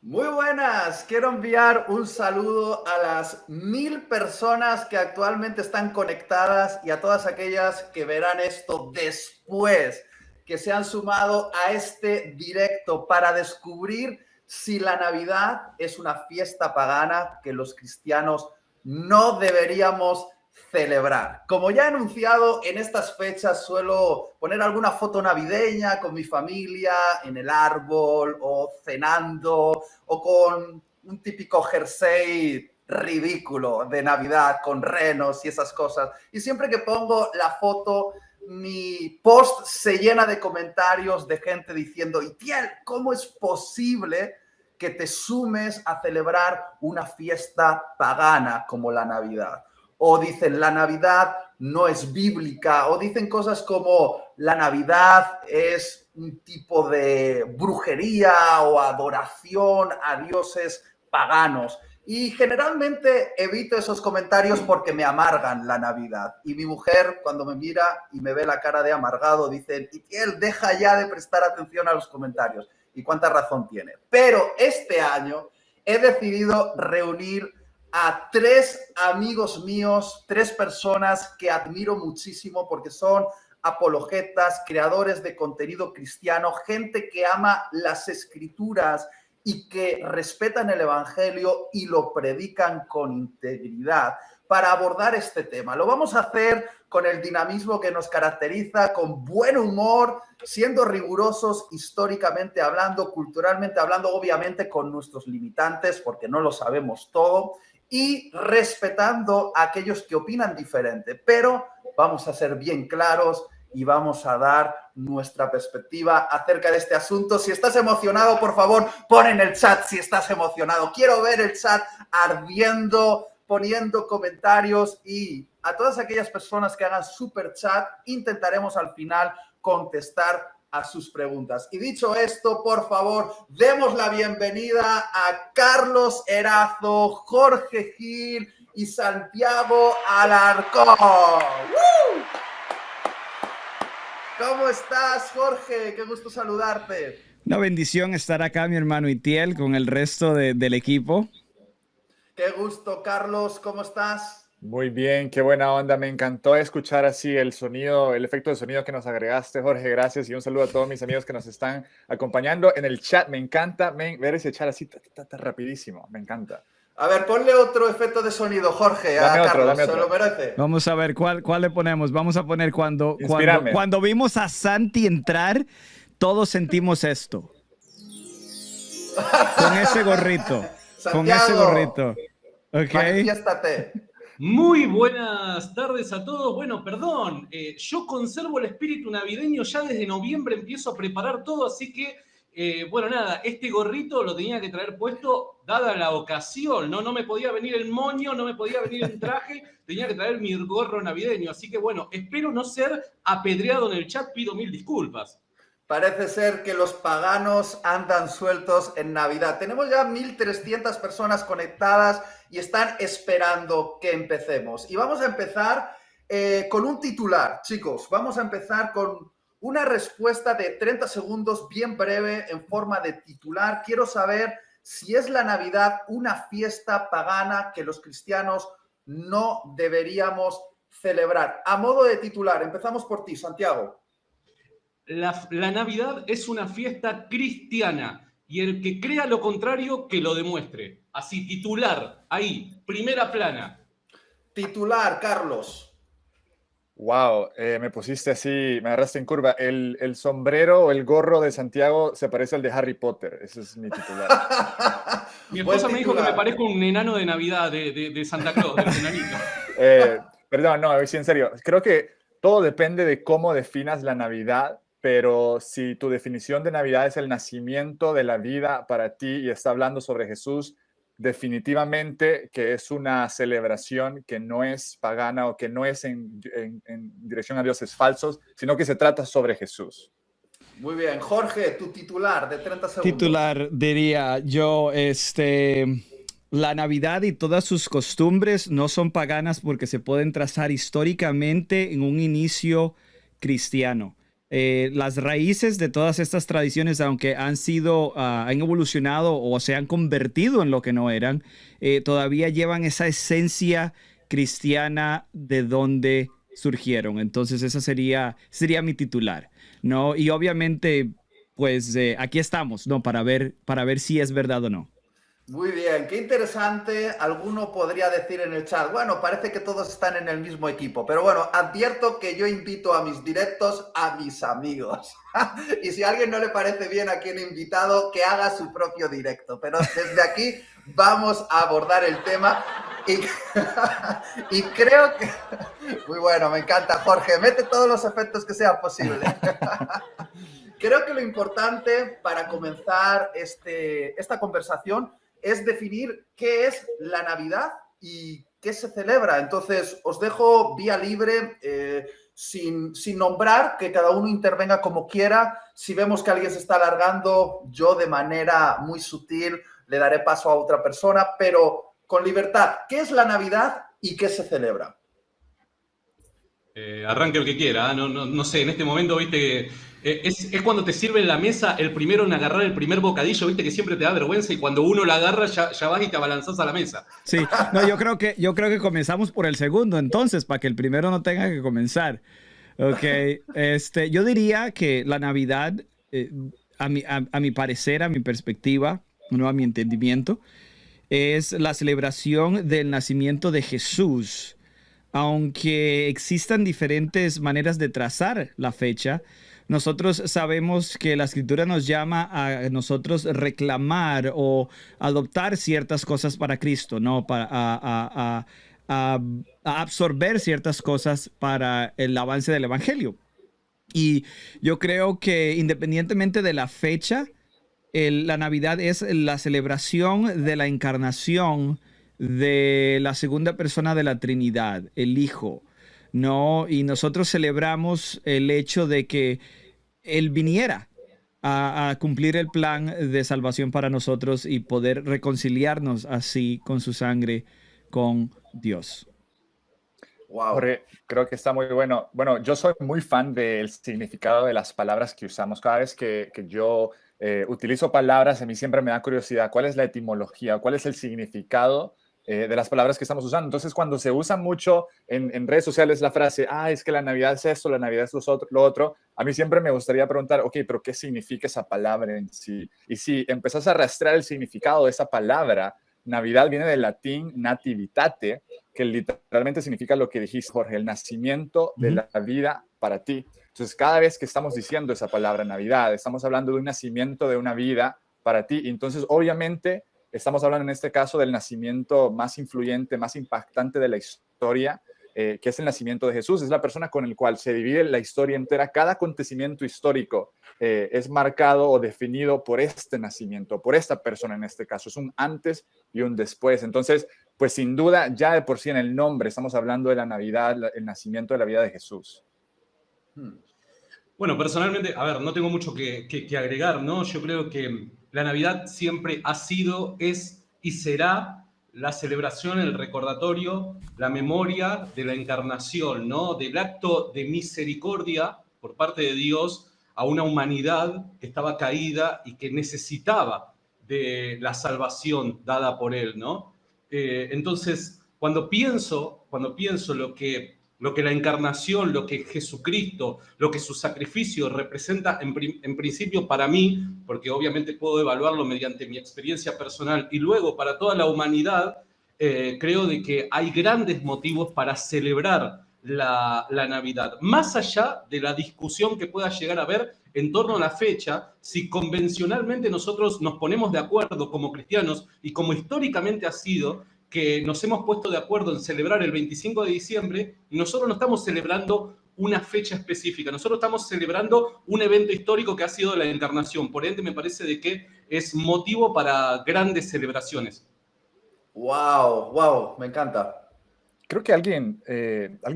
Muy buenas, quiero enviar un saludo a las 1000 personas que actualmente están conectadas y a todas aquellas que verán esto después, que se han sumado a este directo para descubrir si la Navidad es una fiesta pagana que los cristianos no deberíamos celebrar. Como ya he anunciado, en estas fechas suelo poner alguna foto navideña con mi familia en el árbol o cenando o con un típico jersey ridículo de Navidad con renos y esas cosas. Y siempre que pongo la foto, mi post se llena de comentarios de gente diciendo, Itiel, ¿cómo es posible que te sumes a celebrar una fiesta pagana como la Navidad? O dicen, la Navidad no es bíblica, o dicen cosas como la Navidad es un tipo de brujería o adoración a dioses paganos. Y generalmente evito esos comentarios porque me amargan la Navidad. Y mi mujer, cuando me mira y me ve la cara de amargado, dice, Itiel, deja ya de prestar atención a los comentarios. Y cuánta razón tiene. Pero este año he decidido reunir a 3 amigos míos, 3 personas que admiro muchísimo porque son apologetas, creadores de contenido cristiano, gente que ama las escrituras y que respetan el evangelio y lo predican con integridad para abordar este tema. Lo vamos a hacer con el dinamismo que nos caracteriza, con buen humor, siendo rigurosos históricamente hablando, culturalmente hablando, obviamente con nuestros limitantes, porque no lo sabemos todo, y respetando a aquellos que opinan diferente, pero vamos a ser bien claros y vamos a dar nuestra perspectiva acerca de este asunto. Si estás emocionado, por favor, pon en el chat si estás emocionado. Quiero ver el chat ardiendo, poniendo comentarios, y a todas aquellas personas que hagan super chat, intentaremos al final contestar a sus preguntas. Y dicho esto, por favor, demos la bienvenida a Carlos Erazo, Jorge Gil y Santiago Alarcón. ¡Woo! ¿Cómo estás, Jorge? Qué gusto saludarte. Una bendición estar acá, mi hermano Itiel, con el resto del equipo. Qué gusto, Carlos. ¿Cómo estás? Muy bien, qué buena onda. Me encantó escuchar así el sonido, el efecto de sonido que nos agregaste, Jorge. Gracias y un saludo a todos mis amigos que nos están acompañando en el chat. Me encanta ver ese chat así rapidísimo. Me encanta. A ver, ponle otro efecto de sonido, Jorge, dame a otro, Carlos. dame otro. Se lo merece. Vamos a ver cuál le ponemos. Vamos a poner cuando vimos a Santi entrar, todos sentimos esto. Con ese gorrito. Santiago, con ese gorrito. Ok. Manifiéstate. Muy buenas tardes a todos. Bueno, perdón, yo conservo el espíritu navideño, ya desde noviembre empiezo a preparar todo, así que, bueno, nada, este gorrito lo tenía que traer puesto dada la ocasión, ¿no? No me podía venir el moño, no me podía venir en traje, tenía que traer mi gorro navideño, así que bueno, espero no ser apedreado en el chat, pido 1000 disculpas. Parece ser que los paganos andan sueltos en Navidad. Tenemos ya 1300 personas conectadas y están esperando que empecemos. Y vamos a empezar con un titular, chicos. Vamos a empezar con una respuesta de 30 segundos bien breve en forma de titular. Quiero saber si es la Navidad una fiesta pagana que los cristianos no deberíamos celebrar. A modo de titular, empezamos por ti, Santiago. La Navidad es una fiesta cristiana y el que crea lo contrario, que lo demuestre. Así, titular, ahí, primera plana. Titular, Carlos. Wow, me pusiste así, me agarraste en curva. El sombrero o el gorro de Santiago se parece al de Harry Potter. Ese es mi titular. Mi esposa me dijo que me parezco un enano de Navidad de Santa Claus, del enanito. Perdón, no, sí, en serio. Creo que todo depende de cómo definas la Navidad. Pero si tu definición de Navidad es el nacimiento de la vida para ti y está hablando sobre Jesús, definitivamente que es una celebración que no es pagana o que no es en dirección a dioses falsos, sino que se trata sobre Jesús. Muy bien. Jorge, tu titular de 30 segundos. Titular, diría yo, la Navidad y todas sus costumbres no son paganas porque se pueden trazar históricamente en un inicio cristiano. las raíces de todas estas tradiciones, aunque han evolucionado o se han convertido en lo que no eran, todavía llevan esa esencia cristiana de donde surgieron. Entonces esa sería mi titular, ¿no? Y obviamente, pues aquí estamos, ¿no? Para ver si es verdad o no. Muy bien, qué interesante. Alguno podría decir en el chat, bueno, parece que todos están en el mismo equipo, pero bueno, advierto que yo invito a mis directos a mis amigos. Y si a alguien no le parece bien a quien he invitado, que haga su propio directo. Pero desde aquí vamos a abordar el tema y creo que... Muy bueno, me encanta, Jorge. Mete todos los efectos que sea posible. Creo que lo importante para comenzar esta conversación es definir qué es la Navidad y qué se celebra. Entonces, os dejo vía libre, sin nombrar, que cada uno intervenga como quiera. Si vemos que alguien se está alargando, yo de manera muy sutil le daré paso a otra persona, pero con libertad. ¿Qué es la Navidad y qué se celebra? Arranque el que quiera, no sé, en este momento, viste, es cuando te sirven la mesa el primero en agarrar el primer bocadillo, viste, que siempre te da vergüenza y cuando uno la agarra ya vas y te abalanzás a la mesa. Sí, no, yo creo que comenzamos por el segundo, entonces, para que el primero no tenga que comenzar. Ok, yo diría que la Navidad, a mi parecer, a mi perspectiva, no a mi entendimiento, es la celebración del nacimiento de Jesús. Aunque existan diferentes maneras de trazar la fecha, nosotros sabemos que la Escritura nos llama a nosotros reclamar o adoptar ciertas cosas para Cristo, ¿no? A absorber ciertas cosas para el avance del Evangelio. Y yo creo que independientemente de la fecha, la Navidad es la celebración de la encarnación de la segunda persona de la Trinidad, el Hijo, ¿no? Y nosotros celebramos el hecho de que Él viniera a cumplir el plan de salvación para nosotros y poder reconciliarnos así con su sangre, con Dios. Wow. Jorge, creo que está muy bueno. Bueno, yo soy muy fan del significado de las palabras que usamos. Cada vez que yo utilizo palabras, a mí siempre me da curiosidad cuál es la etimología, cuál es el significado de las palabras que estamos usando. Entonces, cuando se usa mucho en redes sociales la frase, es que la Navidad es esto, la Navidad es lo otro, a mí siempre me gustaría preguntar, ok, pero ¿qué significa esa palabra en sí? Y si empezás a rastrear el significado de esa palabra, Navidad viene del latín nativitate, que literalmente significa lo que dijiste, Jorge, el nacimiento de la vida para ti. Entonces, cada vez que estamos diciendo esa palabra Navidad, estamos hablando de un nacimiento de una vida para ti. Entonces, obviamente, estamos hablando en este caso del nacimiento más influyente, más impactante de la historia, que es el nacimiento de Jesús. Es la persona con el cual se divide la historia entera. Cada acontecimiento histórico es marcado o definido por este nacimiento, por esta persona en este caso. Es un antes y un después. Entonces, pues sin duda, ya de por sí en el nombre estamos hablando de la Navidad, el nacimiento de la vida de Jesús. Bueno, personalmente, a ver, no tengo mucho que agregar, ¿no? Yo creo que la Navidad siempre ha sido, es y será la celebración, el recordatorio, la memoria de la encarnación, ¿no? Del acto de misericordia por parte de Dios a una humanidad que estaba caída y que necesitaba de la salvación dada por Él, ¿no? Entonces, cuando pienso lo que la encarnación, lo que Jesucristo, lo que su sacrificio representa en principio para mí, porque obviamente puedo evaluarlo mediante mi experiencia personal, y luego para toda la humanidad, creo de que hay grandes motivos para celebrar la Navidad. Más allá de la discusión que pueda llegar a haber en torno a la fecha, si convencionalmente nosotros nos ponemos de acuerdo como cristianos y como históricamente ha sido, que nos hemos puesto de acuerdo en celebrar el 25 de diciembre y nosotros no estamos celebrando una fecha específica, nosotros estamos celebrando un evento histórico que ha sido la encarnación. Por ende, me parece de que es motivo para grandes celebraciones. Wow, me encanta. Creo que alguien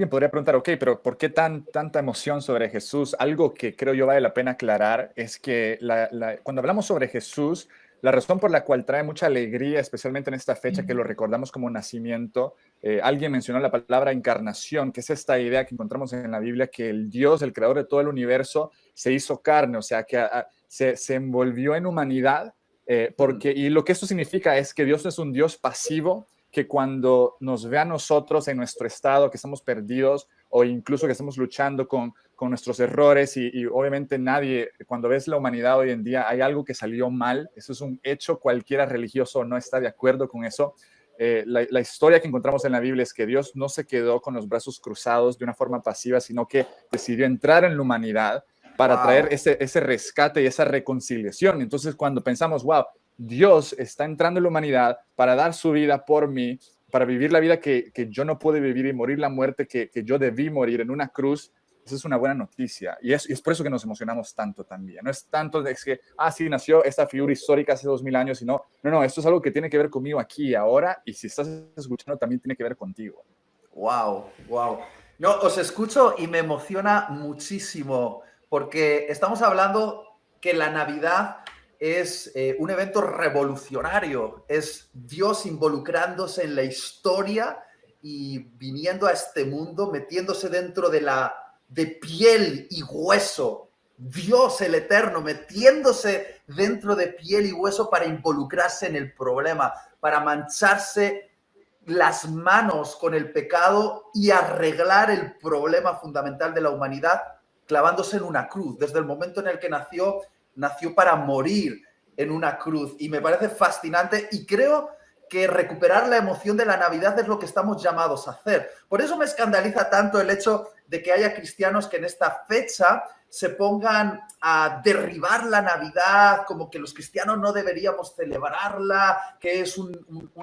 podría preguntar, ok, pero ¿por qué tanta emoción sobre Jesús? Algo que creo yo vale la pena aclarar es que cuando hablamos sobre Jesús, la razón por la cual trae mucha alegría, especialmente en esta fecha que lo recordamos como nacimiento, alguien mencionó la palabra encarnación, que es esta idea que encontramos en la Biblia, que el Dios, el creador de todo el universo, se hizo carne, o sea, que se envolvió en humanidad, y lo que esto significa es que Dios no es un Dios pasivo, que cuando nos ve a nosotros en nuestro estado, que estamos perdidos o incluso que estamos luchando con nuestros errores y obviamente nadie, cuando ves la humanidad hoy en día, hay algo que salió mal, eso es un hecho, cualquiera religioso no está de acuerdo con eso. La historia que encontramos en la Biblia es que Dios no se quedó con los brazos cruzados de una forma pasiva, sino que decidió entrar en la humanidad para traer ese rescate y esa reconciliación. Entonces, cuando pensamos, wow, Dios está entrando en la humanidad para dar su vida por mí, para vivir la vida que yo no pude vivir y morir la muerte que yo debí morir en una cruz, esa es una buena noticia. Y es por eso que nos emocionamos tanto también. No es tanto de que, sí, nació esta figura histórica hace 2000 años, y no, esto es algo que tiene que ver conmigo aquí y ahora, y si estás escuchando también tiene que ver contigo. Wow. No, os escucho y me emociona muchísimo, porque estamos hablando que la Navidad es un evento revolucionario, es Dios involucrándose en la historia y viniendo a este mundo, metiéndose dentro de piel y hueso. Dios el Eterno metiéndose dentro de piel y hueso para involucrarse en el problema, para mancharse las manos con el pecado y arreglar el problema fundamental de la humanidad, clavándose en una cruz. Desde el momento en el que nació para morir en una cruz. Y me parece fascinante y creo que recuperar la emoción de la Navidad es lo que estamos llamados a hacer. Por eso me escandaliza tanto el hecho de que haya cristianos que en esta fecha se pongan a derribar la Navidad, como que los cristianos no deberíamos celebrarla, que es un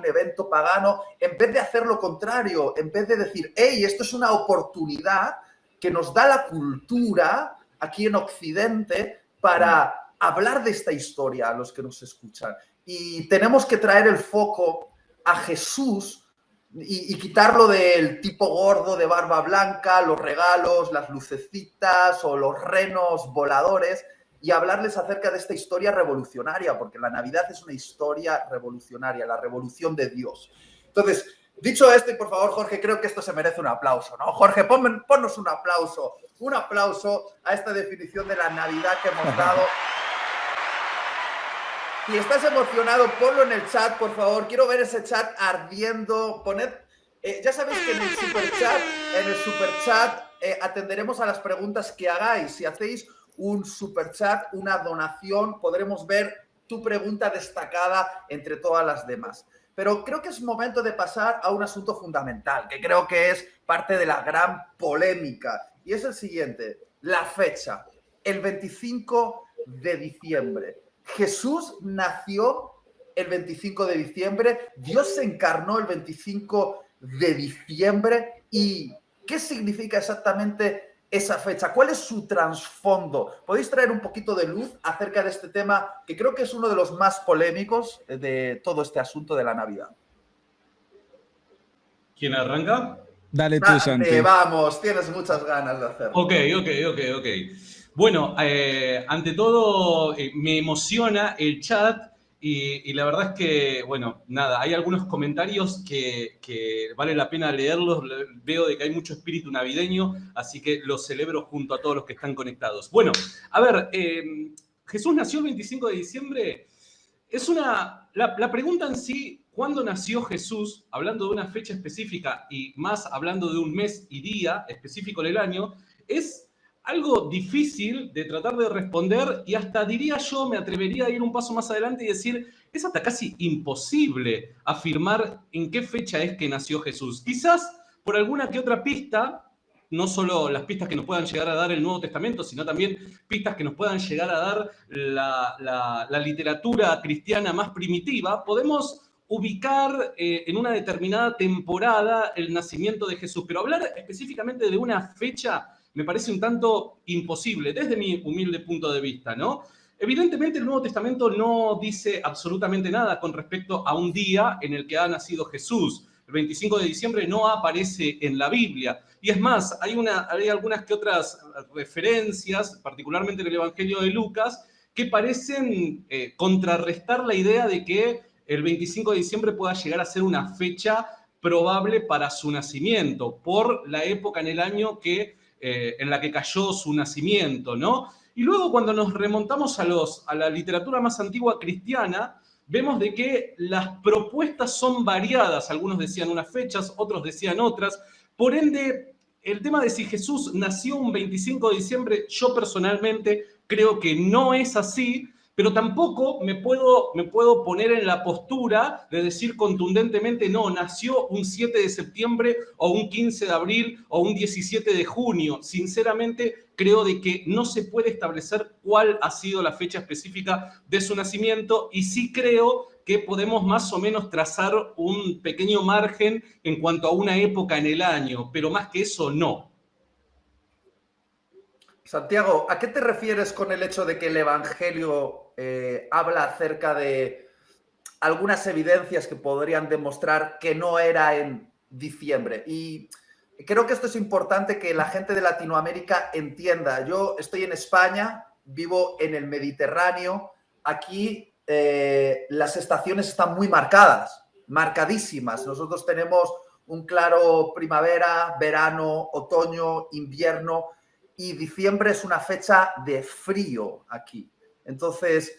evento pagano, en vez de hacer lo contrario, en vez de decir, hey, esto es una oportunidad que nos da la cultura aquí en Occidente para hablar de esta historia a los que nos escuchan. Y tenemos que traer el foco a Jesús y quitarlo del tipo gordo de barba blanca, los regalos, las lucecitas o los renos voladores, y hablarles acerca de esta historia revolucionaria, porque la Navidad es una historia revolucionaria, la revolución de Dios. Entonces, dicho esto, y por favor, Jorge, creo que esto se merece un aplauso, ¿no? Jorge, ponnos un aplauso a esta definición de la Navidad que hemos dado. Si estás emocionado, ponlo en el chat, por favor. Quiero ver ese chat ardiendo. Poned, ya sabéis que en el superchat atenderemos a las preguntas que hagáis. Si hacéis un superchat, una donación, podremos ver tu pregunta destacada entre todas las demás. Pero creo que es momento de pasar a un asunto fundamental, que creo que es parte de la gran polémica. Y es el siguiente, la fecha, el 25 de diciembre. Jesús nació el 25 de diciembre, Dios se encarnó el 25 de diciembre. ¿Y qué significa exactamente esa fecha? ¿Cuál es su trasfondo? ¿Podéis traer un poquito de luz acerca de este tema que creo que es uno de los más polémicos de todo este asunto de la Navidad? ¿Quién arranca? Dale tú, Santi. Vamos, tienes muchas ganas de hacerlo. Ok. Bueno, ante todo me emociona el chat y la verdad es que, bueno, nada, hay algunos comentarios que vale la pena leerlos. Veo de que hay mucho espíritu navideño, así que los celebro junto a todos los que están conectados. Bueno, a ver, Jesús nació el 25 de diciembre. La pregunta en sí, ¿cuándo nació Jesús? Hablando de una fecha específica y más hablando de un mes y día específico del año, es algo difícil de tratar de responder y hasta diría yo, me atrevería a ir un paso más adelante y decir, es hasta casi imposible afirmar en qué fecha es que nació Jesús. Quizás por alguna que otra pista, no solo las pistas que nos puedan llegar a dar el Nuevo Testamento, sino también pistas que nos puedan llegar a dar la literatura cristiana más primitiva, podemos ubicar en una determinada temporada el nacimiento de Jesús. Pero hablar específicamente de una fecha me parece un tanto imposible, desde mi humilde punto de vista, ¿no? Evidentemente, el Nuevo Testamento no dice absolutamente nada con respecto a un día en el que ha nacido Jesús. El 25 de diciembre no aparece en la Biblia. Y es más, hay algunas que otras referencias, particularmente en el Evangelio de Lucas, que parecen contrarrestar la idea de que el 25 de diciembre pueda llegar a ser una fecha probable para su nacimiento, por la época en el año en la que cayó su nacimiento, ¿no? Y luego cuando nos remontamos a la literatura más antigua cristiana, vemos de que las propuestas son variadas. Algunos decían unas fechas, otros decían otras. Por ende, el tema de si Jesús nació un 25 de diciembre, yo personalmente creo que no es así, pero tampoco me puedo poner en la postura de decir contundentemente, no, nació un 7 de septiembre o un 15 de abril o un 17 de junio. Sinceramente, creo de que no se puede establecer cuál ha sido la fecha específica de su nacimiento y sí creo que podemos más o menos trazar un pequeño margen en cuanto a una época en el año, pero más que eso, no. Santiago, ¿a qué te refieres con el hecho de que el Evangelio habla acerca de algunas evidencias que podrían demostrar que no era en diciembre? Y creo que esto es importante que la gente de Latinoamérica entienda. Yo estoy en España, vivo en el Mediterráneo. Aquí las estaciones están muy marcadas, marcadísimas. Nosotros tenemos un claro primavera, verano, otoño, invierno, y diciembre es una fecha de frío aquí. Entonces,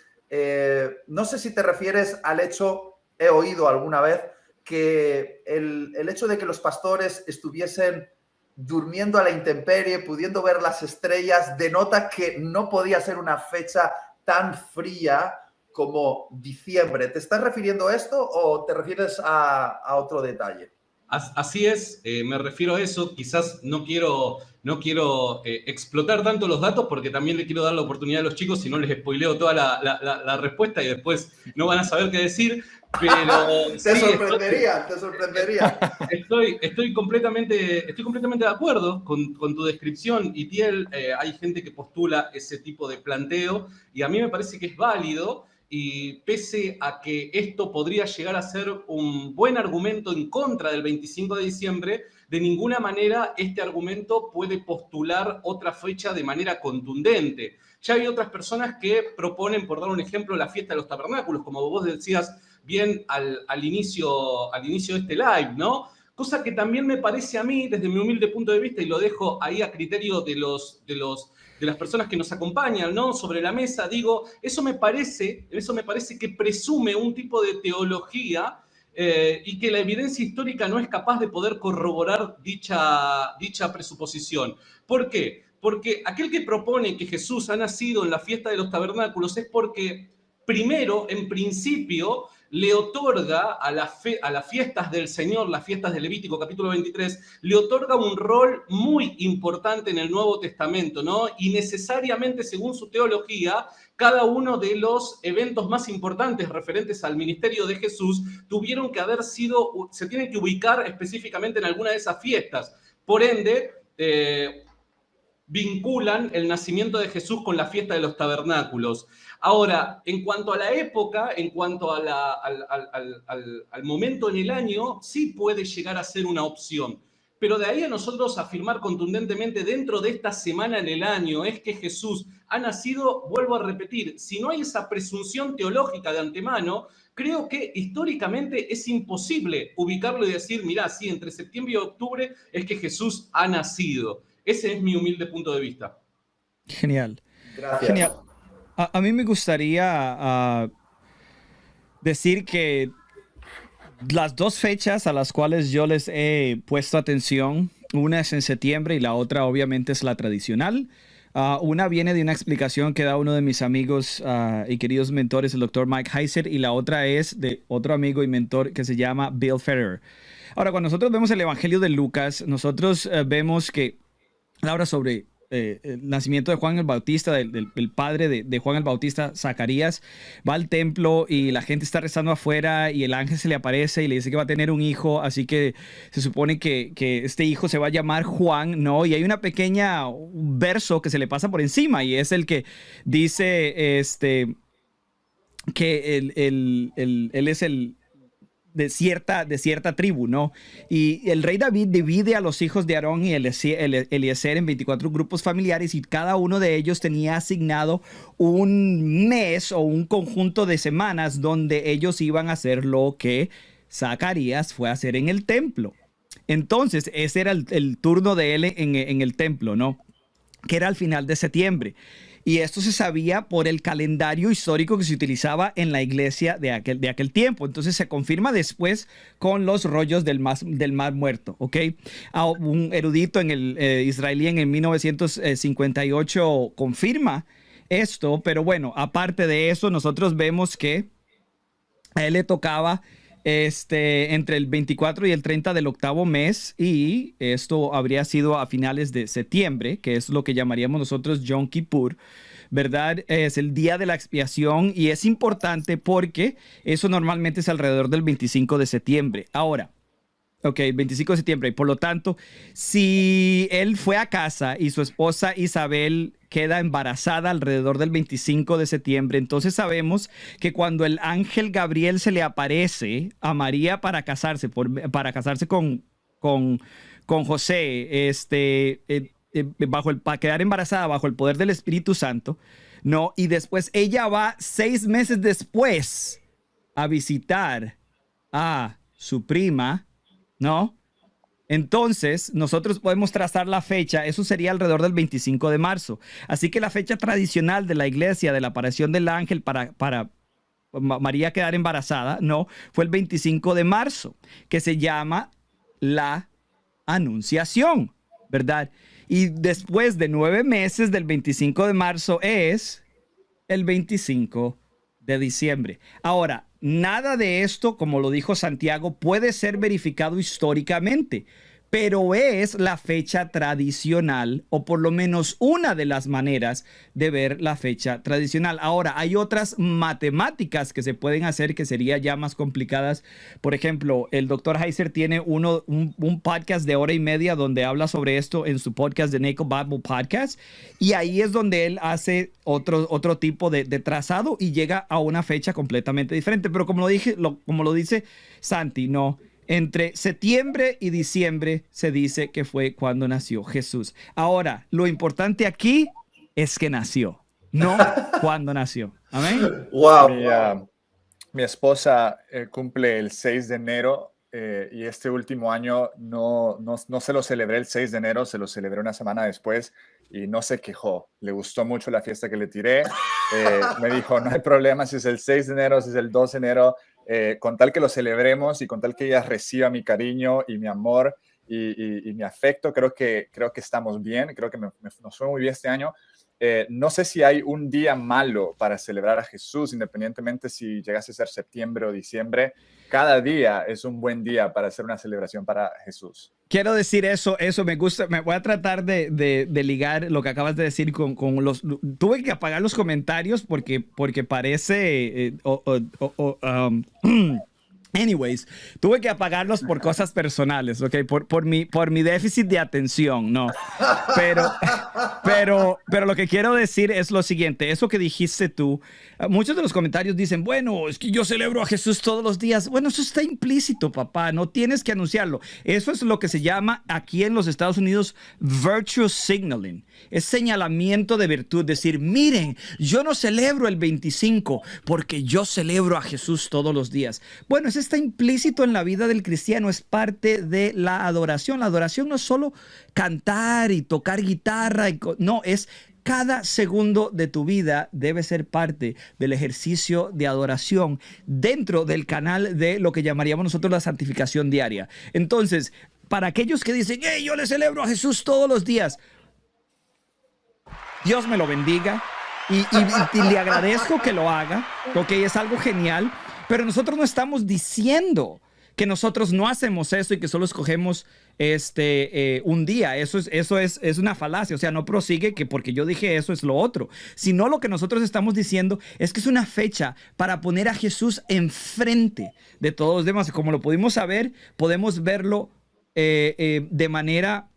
no sé si te refieres al hecho, he oído alguna vez, que el hecho de que los pastores estuviesen durmiendo a la intemperie, pudiendo ver las estrellas, denota que no podía ser una fecha tan fría como diciembre. ¿Te estás refiriendo a esto o te refieres a otro detalle? Así es, me refiero a eso. Quizás no quiero explotar tanto los datos porque también le quiero dar la oportunidad a los chicos, si no les spoileo toda la respuesta y después no van a saber qué decir. Pero te sorprendería. Estoy completamente de acuerdo con tu descripción, Itiel. Hay gente que postula ese tipo de planteo y a mí me parece que es válido. Y pese a que esto podría llegar a ser un buen argumento en contra del 25 de diciembre, de ninguna manera este argumento puede postular otra fecha de manera contundente. Ya hay otras personas que proponen, por dar un ejemplo, la fiesta de los tabernáculos, como vos decías bien al inicio de este live, ¿no? Cosa que también me parece a mí, desde mi humilde punto de vista, y lo dejo ahí a criterio de las personas que nos acompañan, ¿no? Sobre la mesa, digo, eso me parece que presume un tipo de teología y que la evidencia histórica no es capaz de poder corroborar dicha presuposición. ¿Por qué? Porque aquel que propone que Jesús ha nacido en la fiesta de los tabernáculos es porque, primero, en principio, le otorga a las fiestas del Señor, las fiestas de Levítico capítulo 23, le otorga un rol muy importante en el Nuevo Testamento, ¿no? Y necesariamente, según su teología, cada uno de los eventos más importantes referentes al ministerio de Jesús se tienen que ubicar específicamente en alguna de esas fiestas. Por ende, vinculan el nacimiento de Jesús con la fiesta de los tabernáculos. Ahora, en cuanto a la época, en cuanto al momento en el año, sí puede llegar a ser una opción. Pero de ahí a nosotros afirmar contundentemente dentro de esta semana en el año es que Jesús ha nacido, vuelvo a repetir, si no hay esa presunción teológica de antemano, creo que históricamente es imposible ubicarlo y decir, mirá, sí, entre septiembre y octubre es que Jesús ha nacido. Ese es mi humilde punto de vista. Genial. Gracias. Genial. A mí me gustaría decir que las dos fechas a las cuales yo les he puesto atención, una es en septiembre y la otra obviamente es la tradicional. Una viene de una explicación que da uno de mis amigos y queridos mentores, el doctor Mike Heiser, y la otra es de otro amigo y mentor que se llama Bill Ferrer. Ahora, cuando nosotros vemos el Evangelio de Lucas, nosotros vemos que habla sobre el nacimiento de Juan el Bautista, el padre de Juan el Bautista, Zacarías, va al templo y la gente está rezando afuera y el ángel se le aparece y le dice que va a tener un hijo, así que se supone que este hijo se va a llamar Juan, ¿no? Y hay una pequeña verso que se le pasa por encima y es el que dice que él es el de cierta tribu, ¿no? Y el rey David divide a los hijos de Aarón y Eliezer en 24 grupos familiares y cada uno de ellos tenía asignado un mes o un conjunto de semanas donde ellos iban a hacer lo que Zacarías fue a hacer en el templo. Entonces, ese era el turno de él en el templo, ¿no? Que era al final de septiembre. Y esto se sabía por el calendario histórico que se utilizaba en la iglesia de aquel tiempo. Entonces se confirma después con los rollos del Mar Muerto, ¿ok? Un erudito en el israelí en 1958 confirma esto, pero bueno, aparte de eso, nosotros vemos que a él le tocaba entre el 24 y el 30 del octavo mes, y esto habría sido a finales de septiembre, que es lo que llamaríamos nosotros Yom Kippur, ¿verdad? Es el día de la expiación y es importante porque eso normalmente es alrededor del 25 de septiembre. Ahora, ok, 25 de septiembre, y por lo tanto, si él fue a casa y su esposa Isabel queda embarazada alrededor del 25 de septiembre, entonces sabemos que cuando el ángel Gabriel se le aparece a María para casarse con José, para quedar embarazada bajo el poder del Espíritu Santo, ¿no? Y después ella va 6 meses después a visitar a su prima, ¿no? Entonces, nosotros podemos trazar la fecha, eso sería alrededor del 25 de marzo. Así que la fecha tradicional de la iglesia de la aparición del ángel para María quedar embarazada, ¿no? Fue el 25 de marzo, que se llama la Anunciación, ¿verdad? Y después de 9 meses del 25 de marzo es el 25 de diciembre. Ahora, nada de esto, como lo dijo Santiago, puede ser verificado históricamente, pero es la fecha tradicional, o por lo menos una de las maneras de ver la fecha tradicional. Ahora, hay otras matemáticas que se pueden hacer que serían ya más complicadas. Por ejemplo, el Dr. Heiser tiene un podcast de 1:30 donde habla sobre esto en su podcast de Naked Bible Podcast, y ahí es donde él hace otro tipo de trazado y llega a una fecha completamente diferente. Pero como lo dice Santi, no. Entre septiembre y diciembre se dice que fue cuando nació Jesús. Ahora, lo importante aquí es que nació, no cuando nació. Amén. Wow. Mi esposa cumple el 6 de enero y este último año no se lo celebré el 6 de enero, se lo celebré una semana después y no se quejó. Le gustó mucho la fiesta que le tiré. Me dijo, no hay problema si es el 6 de enero, si es el 2 de enero. Con tal que lo celebremos y con tal que ella reciba mi cariño y mi amor y mi afecto, creo que estamos bien, creo que nos fue muy bien este año. No sé si hay un día malo para celebrar a Jesús, independientemente si llegase a ser septiembre o diciembre. Cada día es un buen día para hacer una celebración para Jesús. Quiero decir eso me gusta. Me voy a tratar de ligar lo que acabas de decir con los... Tuve que apagar los comentarios porque parece... Anyways, tuve que apagarlos por cosas personales, ¿ok? Por mi déficit de atención, ¿no? Pero lo que quiero decir es lo siguiente. Eso que dijiste tú, muchos de los comentarios dicen, bueno, es que yo celebro a Jesús todos los días. Bueno, eso está implícito, papá. No tienes que anunciarlo. Eso es lo que se llama aquí en los Estados Unidos virtue signaling. Es señalamiento de virtud. Decir, miren, yo no celebro el 25 porque yo celebro a Jesús todos los días. Bueno, eso está implícito en la vida del cristiano. Es parte de la adoración. La adoración no es solo cantar y tocar guitarra. No, es cada segundo de tu vida debe ser parte del ejercicio de adoración dentro del canal de lo que llamaríamos nosotros la santificación diaria. Entonces, para aquellos que dicen, hey, yo le celebro a Jesús todos los días, Dios me lo bendiga y le agradezco que lo haga, porque es algo genial, pero nosotros no estamos diciendo que nosotros no hacemos eso y que solo escogemos un día. Eso es una falacia. O sea, no prosigue que porque yo dije eso es lo otro. Sino lo que nosotros estamos diciendo es que es una fecha para poner a Jesús enfrente de todos los demás. Como lo pudimos saber, podemos verlo de manera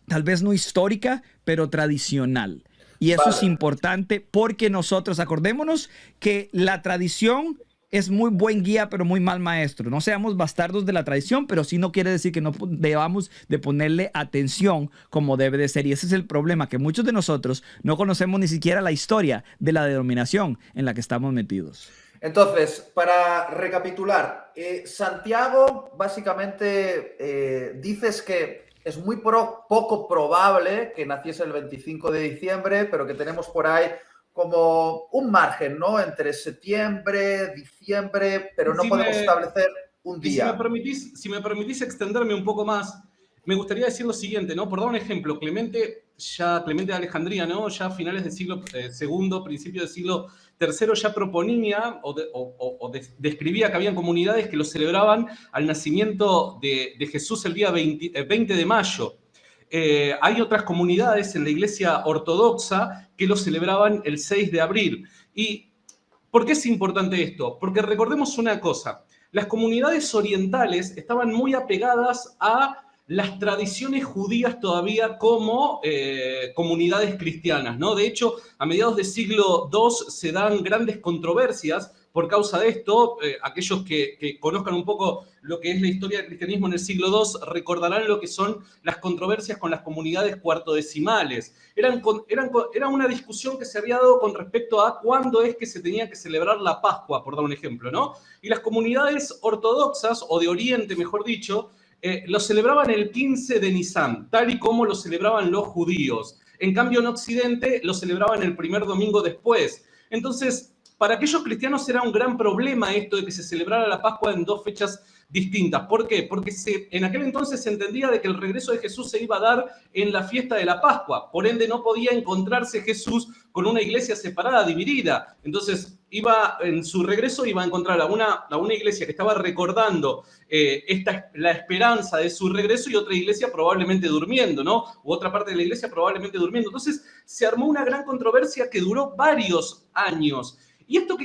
tal vez no histórica, pero tradicional. Y eso es importante porque nosotros, acordémonos que la tradición es muy buen guía, pero muy mal maestro. No seamos bastardos de la tradición, pero sí no quiere decir que no debamos de ponerle atención como debe de ser. Y ese es el problema, que muchos de nosotros no conocemos ni siquiera la historia de la denominación en la que estamos metidos. Entonces, para recapitular, Santiago básicamente dices que es muy poco probable que naciese el 25 de diciembre, pero que tenemos por ahí como un margen, ¿no? Entre septiembre, diciembre, pero no podemos establecer un día. Si me permitís extenderme un poco más, me gustaría decir lo siguiente, ¿no? Por dar un ejemplo, Clemente de Alejandría, ¿no? Ya a finales del siglo II, principio del siglo III, ya proponía describía que habían comunidades que lo celebraban al nacimiento de Jesús el día 20 de mayo. Hay otras comunidades en la iglesia ortodoxa que lo celebraban el 6 de abril. ¿Y por qué es importante esto? Porque recordemos una cosa, las comunidades orientales estaban muy apegadas a las tradiciones judías todavía como comunidades cristianas, ¿no? De hecho, a mediados del siglo II se dan grandes controversias por causa de esto. Aquellos que conozcan un poco lo que es la historia del cristianismo en el siglo II recordarán lo que son las controversias con las comunidades cuartodecimales. Era una discusión que se había dado con respecto a cuándo es que se tenía que celebrar la Pascua, por dar un ejemplo, ¿no? Y las comunidades ortodoxas, o de Oriente, mejor dicho, lo celebraban el 15 de Nisan, tal y como lo celebraban los judíos. En cambio, en Occidente lo celebraban el primer domingo después. Entonces, para aquellos cristianos era un gran problema esto de que se celebrara la Pascua en dos fechas distintas. ¿Por qué? Porque en aquel entonces se entendía de que el regreso de Jesús se iba a dar en la fiesta de la Pascua. Por ende, no podía encontrarse Jesús con una iglesia separada, dividida. Entonces, en su regreso iba a encontrar a una iglesia que estaba recordando la esperanza de su regreso y otra iglesia probablemente durmiendo, ¿no? U otra parte de la iglesia probablemente durmiendo. Entonces, se armó una gran controversia que duró varios años. ¿Y esto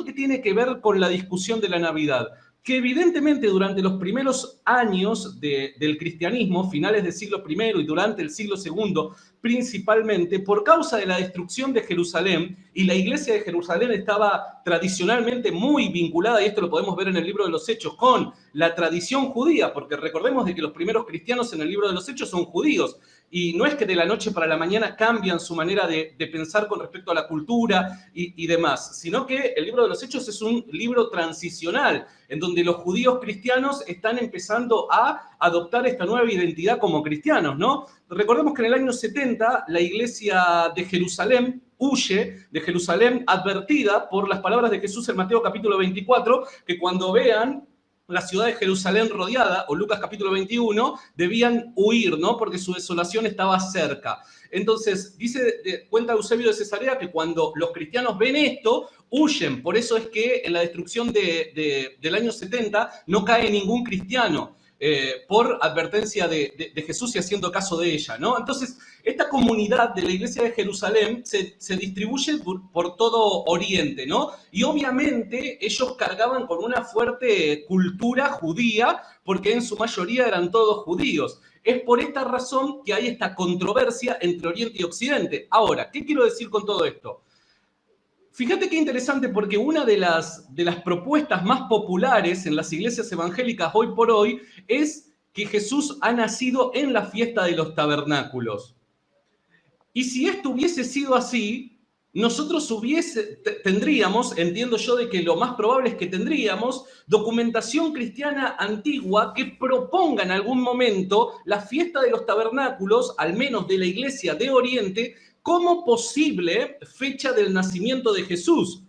qué tiene que ver con la discusión de la Navidad? Que evidentemente durante los primeros años del cristianismo, finales del siglo I y durante el siglo II, principalmente por causa de la destrucción de Jerusalén, y la iglesia de Jerusalén estaba tradicionalmente muy vinculada, y esto lo podemos ver en el libro de los Hechos, con la tradición judía, porque recordemos de que los primeros cristianos en el libro de los Hechos son judíos, y no es que de la noche para la mañana cambian su manera de pensar con respecto a la cultura y demás, sino que el libro de los Hechos es un libro transicional, en donde los judíos cristianos están empezando a adoptar esta nueva identidad como cristianos, ¿no? Recordemos que en el año 70 la iglesia de Jerusalén huye de Jerusalén advertida por las palabras de Jesús en Mateo capítulo 24, que cuando vean la ciudad de Jerusalén rodeada, o Lucas capítulo 21, debían huir, ¿no? Porque su desolación estaba cerca. Entonces, cuenta Eusebio de Cesarea que cuando los cristianos ven esto, huyen. Por eso es que en la destrucción del año 70 no cae ningún cristiano. Por advertencia de Jesús y haciendo caso de ella, ¿no? Entonces, esta comunidad de la iglesia de Jerusalén se distribuye por todo Oriente, ¿no? Y obviamente ellos cargaban con una fuerte cultura judía, porque en su mayoría eran todos judíos. Es por esta razón que hay esta controversia entre Oriente y Occidente. Ahora, ¿qué quiero decir con todo esto? Fíjate qué interesante, porque una de las propuestas más populares en las iglesias evangélicas hoy por hoy es que Jesús ha nacido en la fiesta de los tabernáculos. Y si esto hubiese sido así, nosotros tendríamos, entiendo yo de que lo más probable es que tendríamos, documentación cristiana antigua que proponga en algún momento la fiesta de los tabernáculos, al menos de la iglesia de Oriente, como posible fecha del nacimiento de Jesús.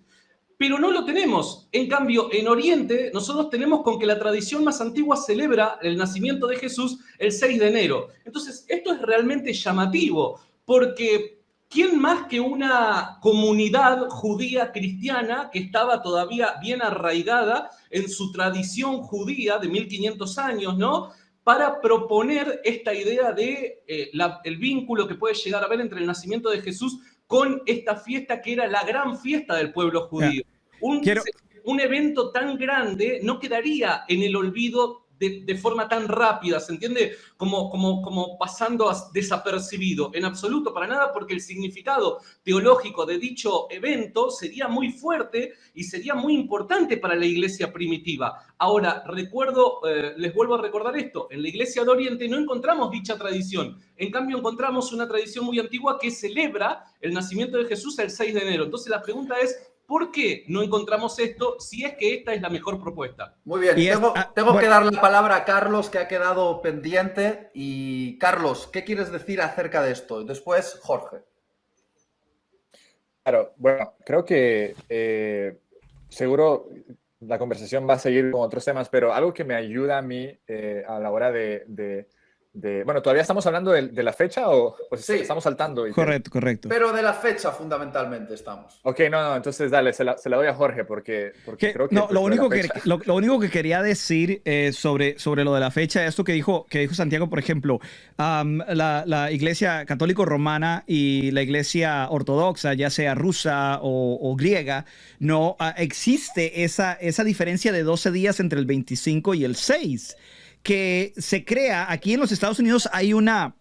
Pero no lo tenemos. En cambio, en Oriente, nosotros tenemos con que la tradición más antigua celebra el nacimiento de Jesús el 6 de enero. Entonces, esto es realmente llamativo, porque ¿quién más que una comunidad judía cristiana que estaba todavía bien arraigada en su tradición judía de 1500 años, ¿no?, para proponer esta idea de el vínculo que puede llegar a haber entre el nacimiento de Jesús con esta fiesta que era la gran fiesta del pueblo judío? Un evento tan grande no quedaría en el olvido de forma tan rápida, ¿se entiende? Como pasando desapercibido. En absoluto, para nada, porque el significado teológico de dicho evento sería muy fuerte y sería muy importante para la iglesia primitiva. Ahora, les vuelvo a recordar esto, en la iglesia de Oriente no encontramos dicha tradición, en cambio encontramos una tradición muy antigua que celebra el nacimiento de Jesús el 6 de enero. Entonces la pregunta es, ¿por qué no encontramos esto si es que esta es la mejor propuesta? Muy bien, tengo que dar la palabra a Carlos, que ha quedado pendiente. Y Carlos, ¿qué quieres decir acerca de esto? Después, Jorge. Claro, bueno, creo que seguro la conversación va a seguir con otros temas, pero algo que me ayuda a mí a la hora bueno, ¿todavía estamos hablando de la fecha o pues Sí. estamos saltando? Correcto. Pero de la fecha fundamentalmente estamos. Ok, no, entonces dale, se la doy a Jorge porque creo que... No, pues, lo único que quería decir sobre lo de la fecha, esto que dijo Santiago, por ejemplo, la iglesia católico romana y la iglesia ortodoxa, ya sea rusa o griega, no existe esa diferencia de 12 días entre el 25 y el 6, que se crea aquí en los Estados Unidos. Hay una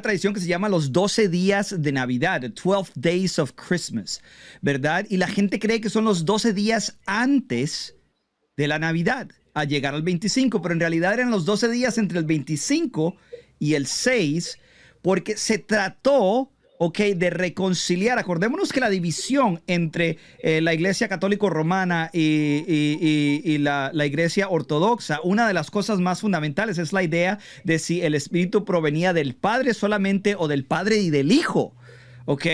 tradición que se llama los 12 días de Navidad, 12 Days of Christmas, ¿verdad? Y la gente cree que son los 12 días antes de la Navidad, a llegar al 25, pero en realidad eran los 12 días entre el 25 y el 6, porque se trató, de reconciliar. Acordémonos que la división entre la iglesia católico romana y la iglesia ortodoxa, una de las cosas más fundamentales es la idea de si el Espíritu provenía del Padre solamente o del Padre y del Hijo. ¿Ok?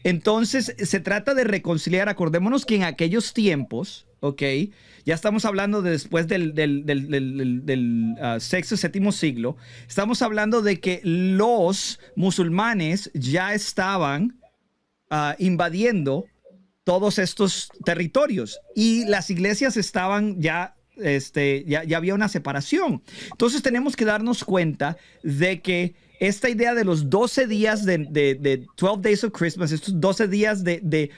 Entonces se trata de reconciliar. Acordémonos que en aquellos tiempos, ya estamos hablando de después del sexto, séptimo siglo, estamos hablando de que los musulmanes ya estaban invadiendo todos estos territorios y las iglesias estaban ya había una separación. Entonces tenemos que darnos cuenta de que esta idea de los 12 días de 12 Days of Christmas, estos 12 días de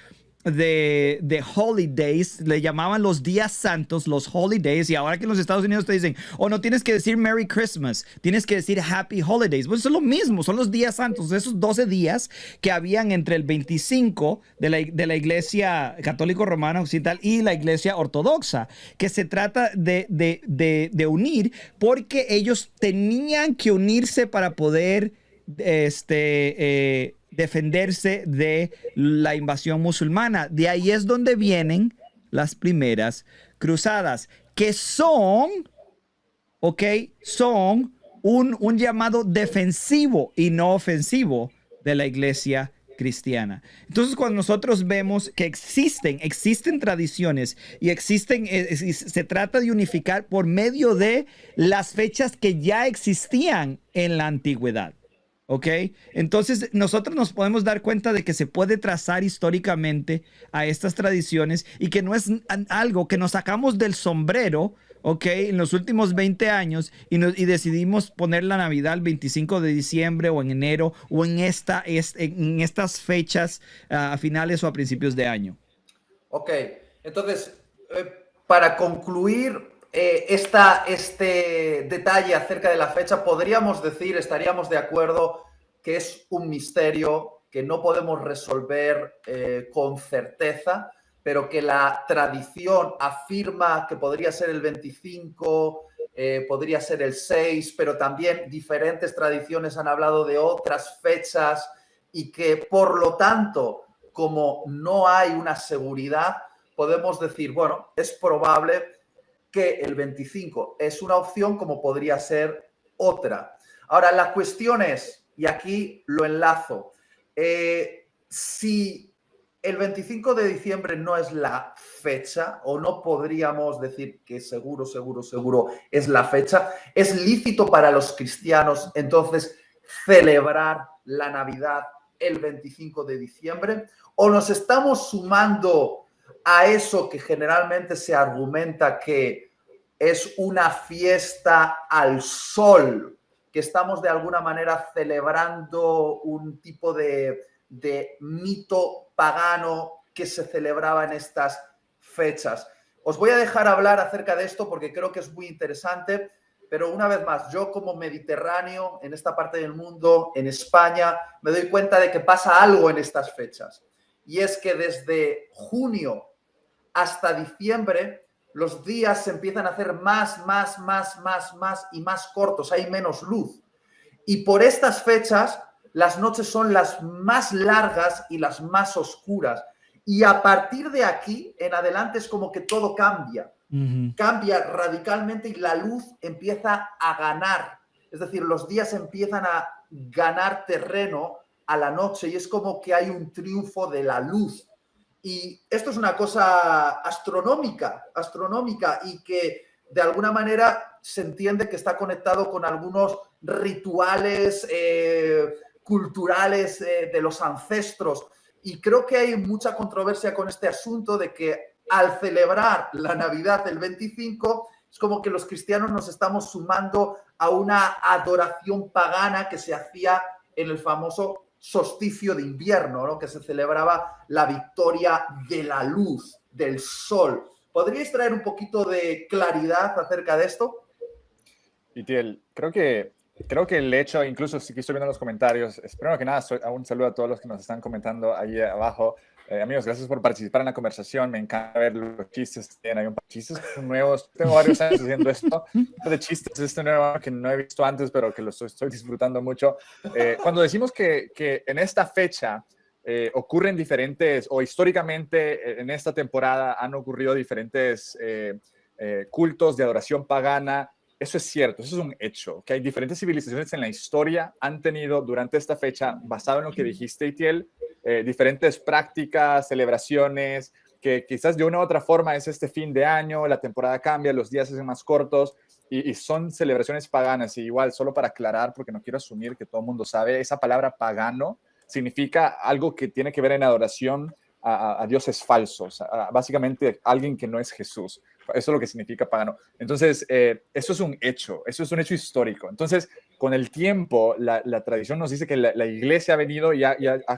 holidays, le llamaban los días santos, los holidays, y ahora que en los Estados Unidos te dicen, no tienes que decir Merry Christmas, tienes que decir Happy Holidays. Pues eso es lo mismo, son los días santos, esos 12 días que habían entre el 25 de la iglesia católico romana occidental y la iglesia ortodoxa, que se trata de unir, porque ellos tenían que unirse para poder defenderse de la invasión musulmana. De ahí es donde vienen las primeras cruzadas, que son un llamado defensivo y no ofensivo de la iglesia cristiana. Entonces, cuando nosotros vemos que existen tradiciones y se trata de unificar por medio de las fechas que ya existían en la antigüedad. Entonces nosotros nos podemos dar cuenta de que se puede trazar históricamente a estas tradiciones y que no es algo que nos sacamos del sombrero, en los últimos 20 años y decidimos poner la Navidad el 25 de diciembre o en enero o en estas fechas a finales o a principios de año. Entonces, para concluir este detalle acerca de la fecha, podríamos decir, estaríamos de acuerdo, que es un misterio que no podemos resolver con certeza, pero que la tradición afirma que podría ser el 25, podría ser el 6, pero también diferentes tradiciones han hablado de otras fechas y que, por lo tanto, como no hay una seguridad, podemos decir, bueno, es probable que el 25 es una opción como podría ser otra. Ahora, la cuestión es, y aquí lo enlazo, si el 25 de diciembre no es la fecha, o no podríamos decir que seguro es la fecha, ¿es lícito para los cristianos entonces celebrar la Navidad el 25 de diciembre? ¿O nos estamos sumando a eso que generalmente se argumenta que es una fiesta al sol, que estamos de alguna manera celebrando un tipo de mito pagano que se celebraba en estas fechas? Os voy a dejar hablar acerca de esto porque creo que es muy interesante, pero una vez más, yo como mediterráneo, en esta parte del mundo, en España, me doy cuenta de que pasa algo en estas fechas. Y es que desde junio hasta diciembre, los días se empiezan a hacer más y más cortos, hay menos luz. Y por estas fechas, las noches son las más largas y las más oscuras. Y a partir de aquí en adelante es como que todo cambia. Cambia radicalmente y la luz empieza a ganar. Es decir, los días empiezan a ganar terreno a la noche y es como que hay un triunfo de la luz. Y esto es una cosa astronómica y que de alguna manera se entiende que está conectado con algunos rituales culturales de los ancestros. Y creo que hay mucha controversia con este asunto de que al celebrar la Navidad del 25, es como que los cristianos nos estamos sumando a una adoración pagana que se hacía en el famoso solsticio de invierno, ¿no? Que se celebraba la victoria de la luz, del sol. ¿Podríais traer un poquito de claridad acerca de esto? Itiel, creo que el hecho, incluso si estoy viendo los comentarios, primero que nada, un saludo a todos los que nos están comentando ahí abajo. Amigos, gracias por participar en la conversación. Me encanta ver los chistes. Hay un par de chistes nuevos. Tengo varios años haciendo esto. De chistes, este nuevo que no he visto antes, pero que lo estoy disfrutando mucho. Cuando decimos que en esta fecha ocurren diferentes, o históricamente en esta temporada han ocurrido diferentes cultos de adoración pagana, eso es cierto, eso es un hecho, que hay diferentes civilizaciones en la historia han tenido durante esta fecha, basado en lo que dijiste, Itiel, diferentes prácticas, celebraciones, que quizás de una u otra forma es este fin de año, la temporada cambia, los días se hacen más cortos y son celebraciones paganas. Y igual, solo para aclarar, porque no quiero asumir que todo el mundo sabe, esa palabra pagano significa algo que tiene que ver en adoración a dioses falsos, básicamente alguien que no es Jesús. Eso es lo que significa pagano. Entonces, eso es un hecho histórico. Entonces, con el tiempo, la tradición nos dice que la iglesia ha venido y ha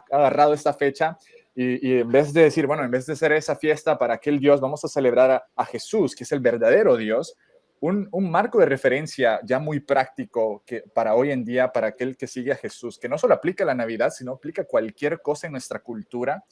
agarrado esta fecha y en vez de decir, bueno, en vez de hacer esa fiesta para aquel Dios, vamos a celebrar a Jesús, que es el verdadero Dios, un marco de referencia ya muy práctico que para hoy en día, para aquel que sigue a Jesús, que no solo aplica la Navidad, sino aplica cualquier cosa en nuestra cultura,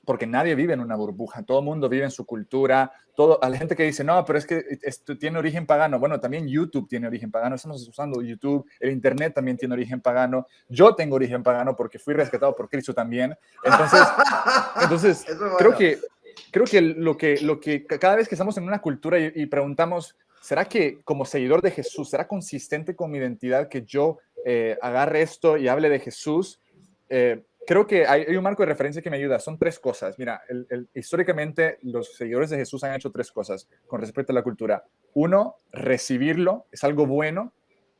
porque nadie vive en una burbuja, todo el mundo vive en su cultura, a la gente que dice, no, pero es que esto tiene origen pagano. Bueno, también YouTube tiene origen pagano, estamos usando YouTube, el Internet también tiene origen pagano, yo tengo origen pagano porque fui rescatado por Cristo también. Entonces creo que lo que cada vez que estamos en una cultura y preguntamos, ¿será que como seguidor de Jesús, será consistente con mi identidad que yo agarre esto y hable de Jesús? Creo que hay un marco de referencia que me ayuda. Son tres cosas. Mira, históricamente los seguidores de Jesús han hecho tres cosas con respecto a la cultura. Uno, recibirlo, es algo bueno.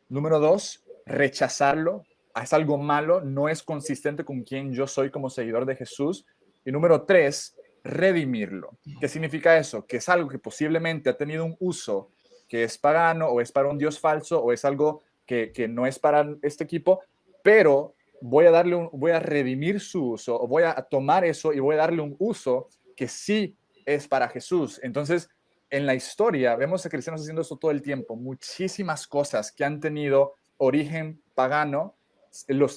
Número dos, rechazarlo, es algo malo, no es consistente con quien yo soy como seguidor de Jesús. Y número tres, redimirlo. ¿Qué significa eso? Que es algo que posiblemente ha tenido un uso que es pagano o es para un dios falso o es algo que no es para este equipo, pero voy a redimir su uso, o voy a tomar eso y voy a darle un uso que sí es para Jesús. Entonces, en la historia vemos a cristianos haciendo eso todo el tiempo. Muchísimas cosas que han tenido origen pagano,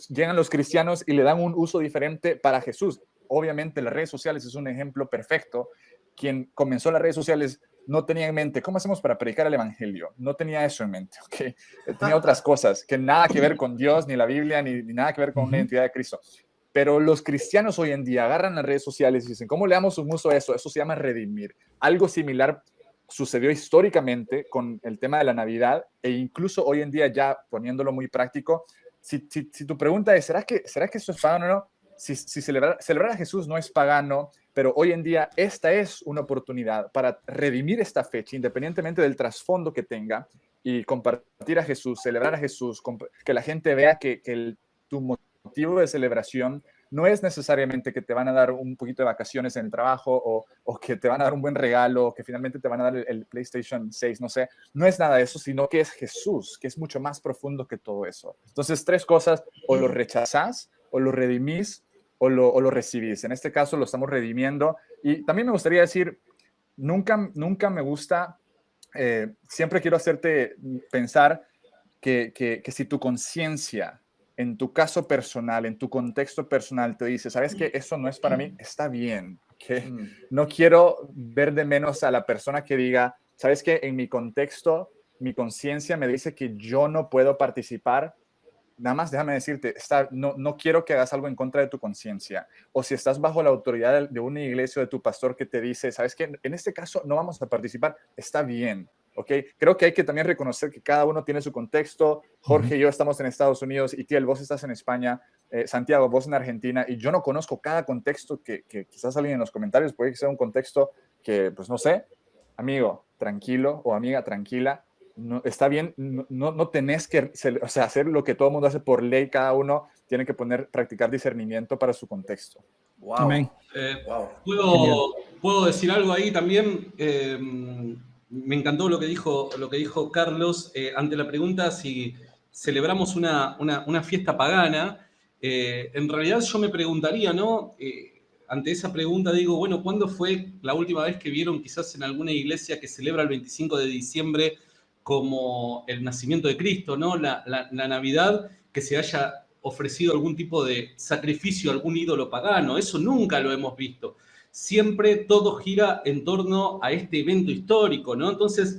llegan los cristianos y le dan un uso diferente para Jesús. Obviamente las redes sociales es un ejemplo perfecto. Quien comenzó las redes sociales no tenía en mente, ¿cómo hacemos para predicar el evangelio? No tenía eso en mente, ¿okay? Tenía otras cosas que nada que ver con Dios, ni la Biblia, ni nada que ver con la identidad de Cristo. Pero los cristianos hoy en día agarran las redes sociales y dicen, ¿cómo le damos un uso a eso? Eso se llama redimir. Algo similar sucedió históricamente con el tema de la Navidad e incluso hoy en día ya poniéndolo muy práctico. Si tu pregunta es, ¿será que eso es pagano o no? Si celebrar a Jesús no es pagano, pero hoy en día esta es una oportunidad para redimir esta fecha, independientemente del trasfondo que tenga, y compartir a Jesús, celebrar a Jesús, que la gente vea que tu motivo de celebración no es necesariamente que te van a dar un poquito de vacaciones en el trabajo o que te van a dar un buen regalo, o que finalmente te van a dar el PlayStation 6, no sé. No es nada de eso, sino que es Jesús, que es mucho más profundo que todo eso. Entonces, tres cosas, o lo rechazás, o lo redimís, o lo recibís. En este caso lo estamos redimiendo. Y también me gustaría decir, nunca me gusta, siempre quiero hacerte pensar que si tu conciencia, en tu caso personal, en tu contexto personal, te dice, ¿sabes qué? Eso no es para mí, está bien. ¿Okay? No quiero ver de menos a la persona que diga, ¿sabes qué? En mi contexto, mi conciencia me dice que yo no puedo participar. Nada más déjame decirte, no quiero que hagas algo en contra de tu conciencia. O si estás bajo la autoridad de una iglesia o de tu pastor que te dice, ¿sabes qué? En este caso no vamos a participar, está bien. ¿Ok? Creo que hay que también reconocer que cada uno tiene su contexto. Jorge y yo estamos en Estados Unidos, Itiel, vos estás en España, Santiago, vos en Argentina, y yo no conozco cada contexto que quizás alguien en los comentarios puede que sea un contexto que, pues no sé, amigo, tranquilo, o amiga, tranquila, no, está bien, no tenés que hacer lo que todo el mundo hace por ley, cada uno tiene que practicar discernimiento para su contexto. Wow. Amén. ¿Puedo decir algo ahí también? Me encantó lo que dijo Carlos ante la pregunta si celebramos una fiesta pagana. En realidad yo me preguntaría, ¿no? Ante esa pregunta digo, bueno, ¿cuándo fue la última vez que vieron quizás en alguna iglesia que celebra el 25 de diciembre como el nacimiento de Cristo, ¿no? La Navidad, que se haya ofrecido algún tipo de sacrificio a algún ídolo pagano? Eso nunca lo hemos visto. Siempre todo gira en torno a este evento histórico, ¿no? Entonces,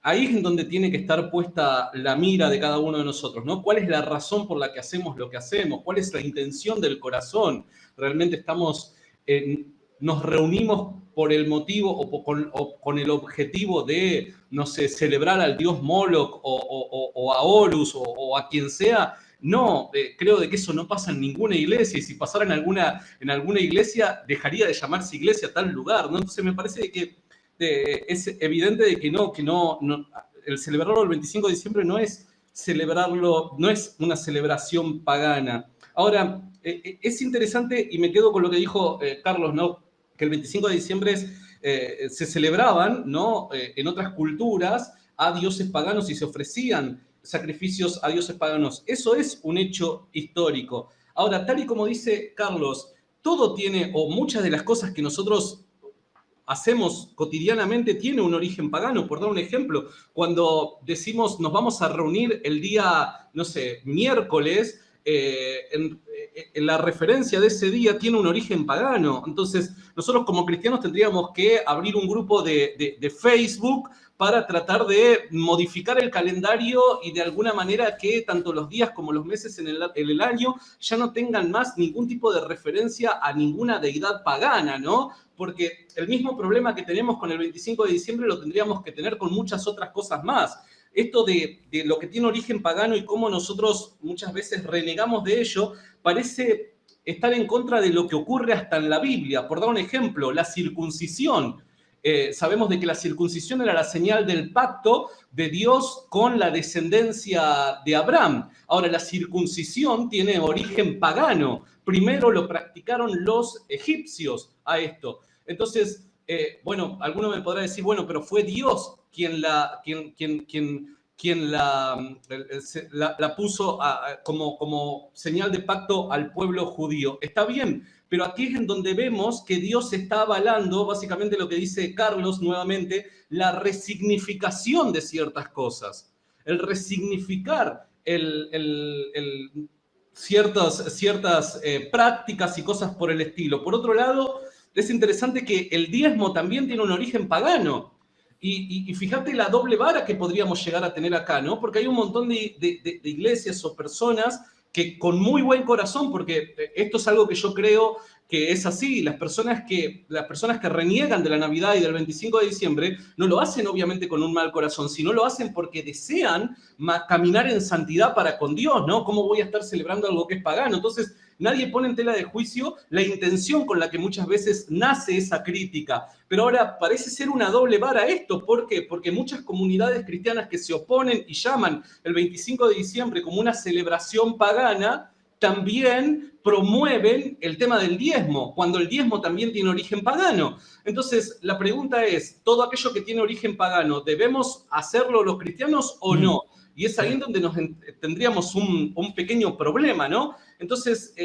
ahí es en donde tiene que estar puesta la mira de cada uno de nosotros, ¿no? ¿Cuál es la razón por la que hacemos lo que hacemos? ¿Cuál es la intención del corazón? ¿Realmente nos reunimos por el motivo o con el objetivo de, no sé, celebrar al dios Moloch o a Horus o a quien sea? No, creo de que eso no pasa en ninguna iglesia, y si pasara en alguna iglesia, dejaría de llamarse iglesia tal lugar, ¿no? Entonces me parece que es evidente de que no, el celebrarlo el 25 de diciembre no es celebrarlo, no es una celebración pagana. Ahora, es interesante, y me quedo con lo que dijo Carlos, ¿no? Que el 25 de diciembre se celebraban, ¿no? En otras culturas a dioses paganos y se ofrecían sacrificios a dioses paganos. Eso es un hecho histórico. Ahora, tal y como dice Carlos, todo tiene, o muchas de las cosas que nosotros hacemos cotidianamente tiene un origen pagano. Por dar un ejemplo, cuando decimos nos vamos a reunir el día, no sé, miércoles, en la referencia de ese día tiene un origen pagano. Entonces, nosotros como cristianos tendríamos que abrir un grupo de Facebook para tratar de modificar el calendario y de alguna manera que tanto los días como los meses en el año ya no tengan más ningún tipo de referencia a ninguna deidad pagana, ¿no? Porque el mismo problema que tenemos con el 25 de diciembre lo tendríamos que tener con muchas otras cosas más. Esto de lo que tiene origen pagano y cómo nosotros muchas veces renegamos de ello, parece estar en contra de lo que ocurre hasta en la Biblia. Por dar un ejemplo, la circuncisión. Sabemos de que la circuncisión era la señal del pacto de Dios con la descendencia de Abraham. Ahora, la circuncisión tiene origen pagano. Primero lo practicaron los egipcios a esto. Entonces, bueno, alguno me podrá decir, bueno, pero fue Dios quien la puso como señal de pacto al pueblo judío. Está bien, pero aquí es en donde vemos que Dios está avalando, básicamente lo que dice Carlos nuevamente, la resignificación de ciertas cosas. El resignificar ciertas prácticas y cosas por el estilo. Por otro lado, es interesante que el diezmo también tiene un origen pagano. Y fíjate la doble vara que podríamos llegar a tener acá, ¿no? Porque hay un montón de iglesias o personas que con muy buen corazón, porque esto es algo que yo creo que es así, las personas que reniegan de la Navidad y del 25 de diciembre no lo hacen obviamente con un mal corazón, sino lo hacen porque desean caminar en santidad para con Dios, ¿no? ¿Cómo voy a estar celebrando algo que es pagano? Entonces, nadie pone en tela de juicio la intención con la que muchas veces nace esa crítica. Pero ahora parece ser una doble vara esto. ¿Por qué? Porque muchas comunidades cristianas que se oponen y llaman el 25 de diciembre como una celebración pagana, también promueven el tema del diezmo, cuando el diezmo también tiene origen pagano. Entonces, la pregunta es, ¿todo aquello que tiene origen pagano, debemos hacerlo los cristianos o no? Y es ahí en donde tendríamos un pequeño problema, ¿no? Entonces,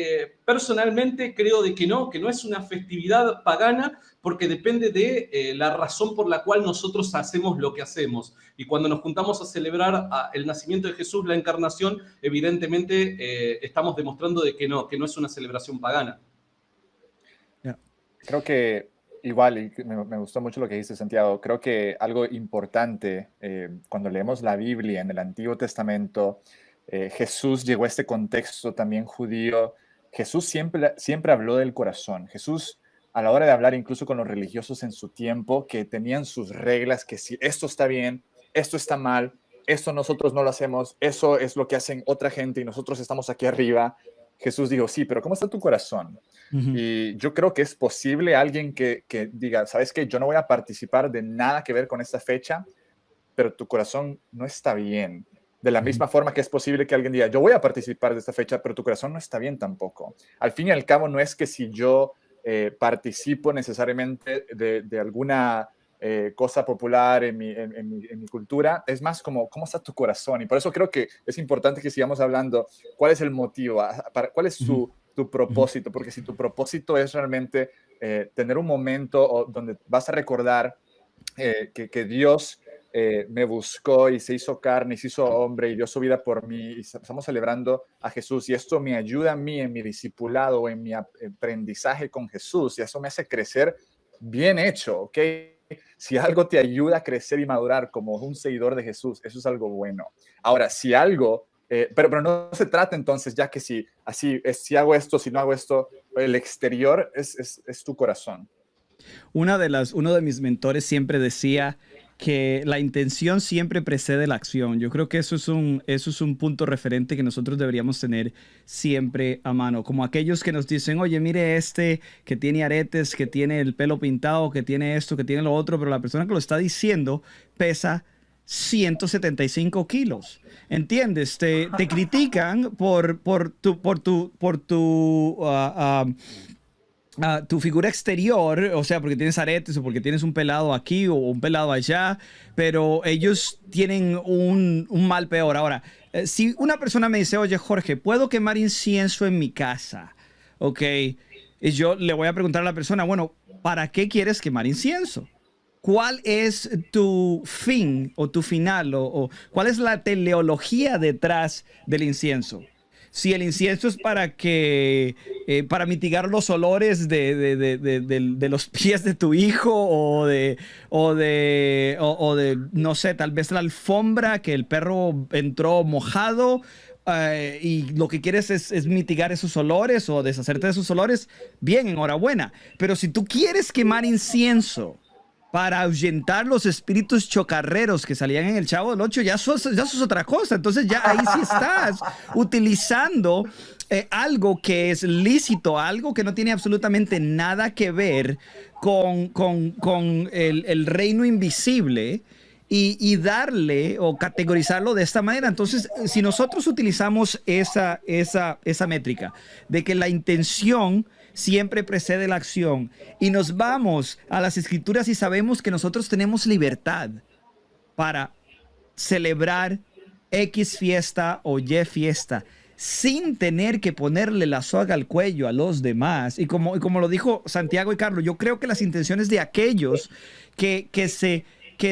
personalmente creo de que no es una festividad pagana, porque depende de la razón por la cual nosotros hacemos lo que hacemos. Y cuando nos juntamos a celebrar el nacimiento de Jesús, la encarnación, evidentemente estamos demostrando de que no es una celebración pagana. Creo que igual, y me gustó mucho lo que dice Santiago, creo que algo importante cuando leemos la Biblia en el Antiguo Testamento, Jesús llegó a este contexto también judío. Jesús siempre habló del corazón. Jesús, a la hora de hablar incluso con los religiosos en su tiempo, que tenían sus reglas, que si esto está bien, esto está mal, esto nosotros no lo hacemos, eso es lo que hacen otra gente y nosotros estamos aquí arriba. Jesús dijo, sí, pero ¿cómo está tu corazón? Y yo creo que es posible alguien que diga, ¿sabes qué? Yo no voy a participar de nada que ver con esta fecha, pero tu corazón no está bien. De la misma forma que es posible que alguien diga, yo voy a participar de esta fecha, pero tu corazón no está bien tampoco. Al fin y al cabo, no es que si yo participo necesariamente de alguna cosa popular en mi cultura, es más como, ¿cómo está tu corazón? Y por eso creo que es importante que sigamos hablando, ¿cuál es el motivo? ¿Cuál es tu propósito? Porque si tu propósito es realmente tener un momento donde vas a recordar que Dios me buscó y se hizo carne y se hizo hombre y dio su vida por mí y estamos celebrando a Jesús y esto me ayuda a mí en mi discipulado o en mi aprendizaje con Jesús y eso me hace crecer, bien hecho, ¿ok? Si algo te ayuda a crecer y madurar como un seguidor de Jesús, eso es algo bueno. Ahora, si algo... pero no se trata entonces ya que si hago esto, si no hago esto, el exterior es tu corazón. Uno de mis mentores siempre decía que la intención siempre precede la acción. Yo creo que eso es un punto referente que nosotros deberíamos tener siempre a mano. Como aquellos que nos dicen, oye, mire este que tiene aretes, que tiene el pelo pintado, que tiene esto, que tiene lo otro, pero la persona que lo está diciendo pesa 175 kilos. ¿Entiendes? Te critican por tu figura exterior, o sea, porque tienes aretes o porque tienes un pelado aquí o un pelado allá, pero ellos tienen un mal peor. Ahora, si una persona me dice, oye, Jorge, ¿puedo quemar incienso en mi casa? Ok, y yo le voy a preguntar a la persona, bueno, ¿para qué quieres quemar incienso? ¿Cuál es tu fin o tu final o cuál es la teleología detrás del incienso? Si el incienso es para mitigar los olores de los pies de tu hijo o de, no sé, tal vez la alfombra que el perro entró mojado y lo que quieres es mitigar esos olores o deshacerte de esos olores, bien, enhorabuena. Pero si tú quieres quemar incienso para ahuyentar los espíritus chocarreros que salían en el Chavo del Ocho, ya eso es otra cosa. Entonces ya ahí sí estás utilizando algo que es lícito, algo que no tiene absolutamente nada que ver con el reino invisible y darle o categorizarlo de esta manera. Entonces, si nosotros utilizamos esa métrica de que la intención siempre precede la acción y nos vamos a las escrituras y sabemos que nosotros tenemos libertad para celebrar X fiesta o Y fiesta sin tener que ponerle la soga al cuello a los demás. Y como lo dijo Santiago y Carlos, yo creo que las intenciones de aquellos que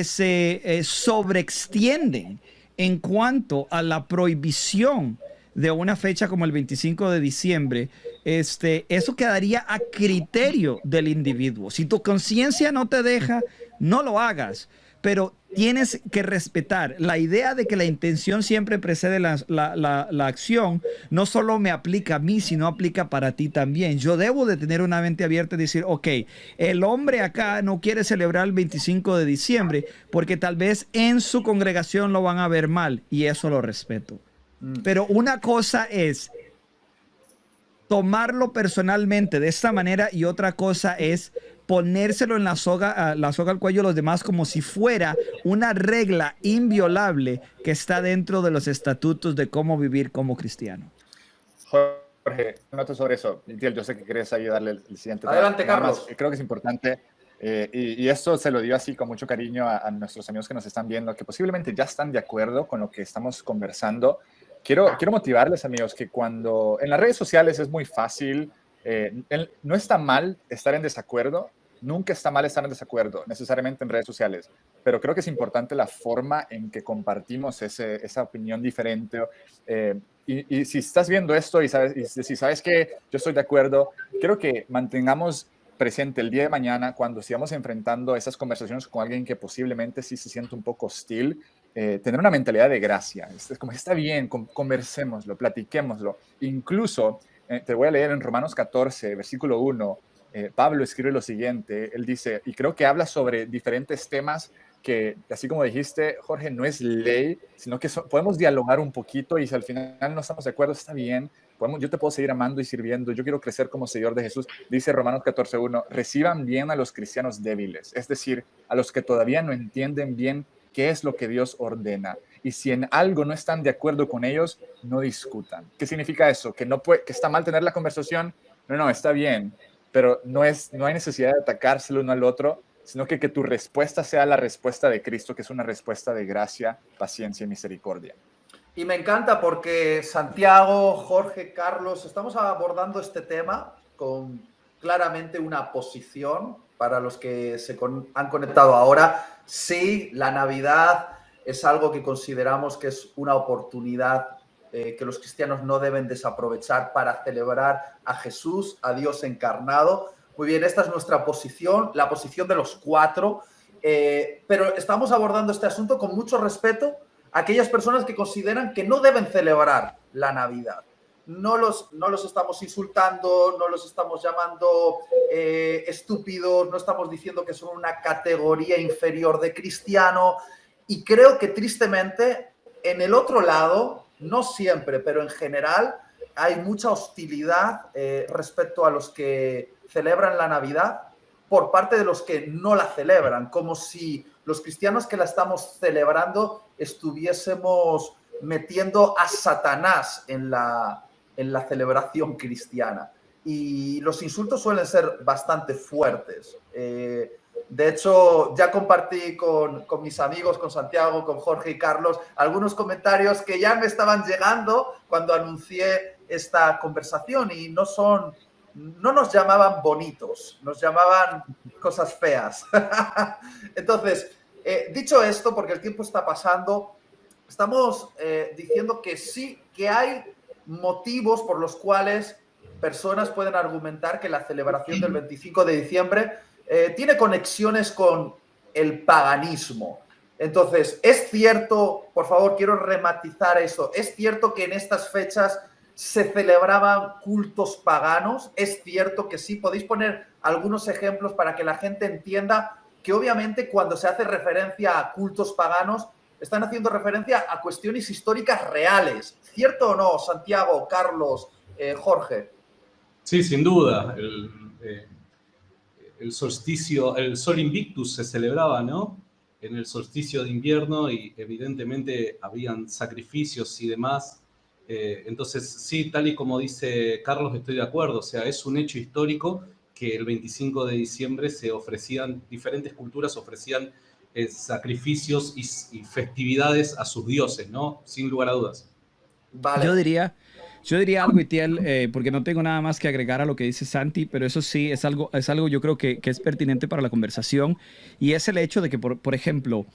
se sobreextienden en cuanto a la prohibición de una fecha como el 25 de diciembre, eso quedaría a criterio del individuo. Si tu conciencia no te deja, no lo hagas, pero tienes que respetar la idea de que la intención siempre precede la acción. No solo me aplica a mí, sino aplica para ti también. Yo debo de tener una mente abierta y decir, ok, el hombre acá no quiere celebrar el 25 de diciembre porque tal vez en su congregación lo van a ver mal y eso lo respeto. Pero una cosa es tomarlo personalmente de esta manera y otra cosa es ponérselo en la soga al cuello de los demás como si fuera una regla inviolable que está dentro de los estatutos de cómo vivir como cristiano. Jorge, noto sobre eso. Yo sé que querés ahí darle el siguiente. Adelante, Carlos. Creo que es importante, y esto se lo digo así con mucho cariño a nuestros amigos que nos están viendo, que posiblemente ya están de acuerdo con lo que estamos conversando. quiero motivarles, amigos, que cuando en las redes sociales es muy fácil, no está mal estar en desacuerdo, nunca está mal estar en desacuerdo, necesariamente en redes sociales, pero creo que es importante la forma en que compartimos esa opinión diferente. Y si estás viendo esto y si sabes que yo estoy de acuerdo, quiero que mantengamos presente el día de mañana, cuando sigamos enfrentando esas conversaciones con alguien que posiblemente sí se siente un poco hostil, tener una mentalidad de gracia. Es como, está bien, conversémoslo, platiquémoslo. Incluso, te voy a leer en Romanos 14, versículo 1, Pablo escribe lo siguiente, él dice, y creo que habla sobre diferentes temas que, así como dijiste, Jorge, no es ley, sino que podemos dialogar un poquito, y si al final no estamos de acuerdo, está bien, yo te puedo seguir amando y sirviendo, yo quiero crecer como seguidor de Jesús. Dice Romanos 14:1, reciban bien a los cristianos débiles, es decir, a los que todavía no entienden bien qué es lo que Dios ordena. Y si en algo no están de acuerdo con ellos, no discutan. ¿Qué significa eso? ¿Que que está mal tener la conversación? No, está bien, pero no hay necesidad de atacárselo uno al otro, sino que tu respuesta sea la respuesta de Cristo, que es una respuesta de gracia, paciencia y misericordia. Y me encanta porque Santiago, Jorge, Carlos, estamos abordando este tema con claramente una posición para los que han conectado ahora. Sí, la Navidad es algo que consideramos que es una oportunidad que los cristianos no deben desaprovechar para celebrar a Jesús, a Dios encarnado. Muy bien, esta es nuestra posición, la posición de los cuatro, pero estamos abordando este asunto con mucho respeto a aquellas personas que consideran que no deben celebrar la Navidad. No los estamos insultando, no los estamos llamando estúpidos, no estamos diciendo que son una categoría inferior de cristiano, y creo que tristemente en el otro lado, no siempre, pero en general, hay mucha hostilidad respecto a los que celebran la Navidad por parte de los que no la celebran, como si los cristianos que la estamos celebrando estuviésemos metiendo a Satanás en la celebración cristiana. Y los insultos suelen ser bastante fuertes. De hecho, ya compartí con mis amigos, con Santiago, con Jorge y Carlos, algunos comentarios que ya me estaban llegando cuando anuncié esta conversación, y no nos llamaban bonitos, nos llamaban cosas feas. Entonces, dicho esto, porque el tiempo está pasando, estamos diciendo que sí, que hay motivos por los cuales personas pueden argumentar que la celebración del 25 de diciembre tiene conexiones con el paganismo. Entonces, es cierto, por favor, quiero rematizar eso, es cierto que en estas fechas se celebraban cultos paganos, es cierto que sí. Podéis poner algunos ejemplos para que la gente entienda que obviamente cuando se hace referencia a cultos paganos, están haciendo referencia a cuestiones históricas reales. ¿Cierto o no, Santiago, Carlos, Jorge? Sí, sin duda. El solsticio, el Sol Invictus se celebraba, ¿no? En el solsticio de invierno, y evidentemente habían sacrificios y demás. Entonces, sí, tal y como dice Carlos, estoy de acuerdo. O sea, es un hecho histórico que el 25 de diciembre diferentes culturas ofrecían sacrificios y festividades a sus dioses, ¿no? Sin lugar a dudas. Vale. Yo diría algo, Itiel, porque no tengo nada más que agregar a lo que dice Santi, pero eso sí es algo yo creo que es pertinente para la conversación, y es el hecho de que, por ejemplo,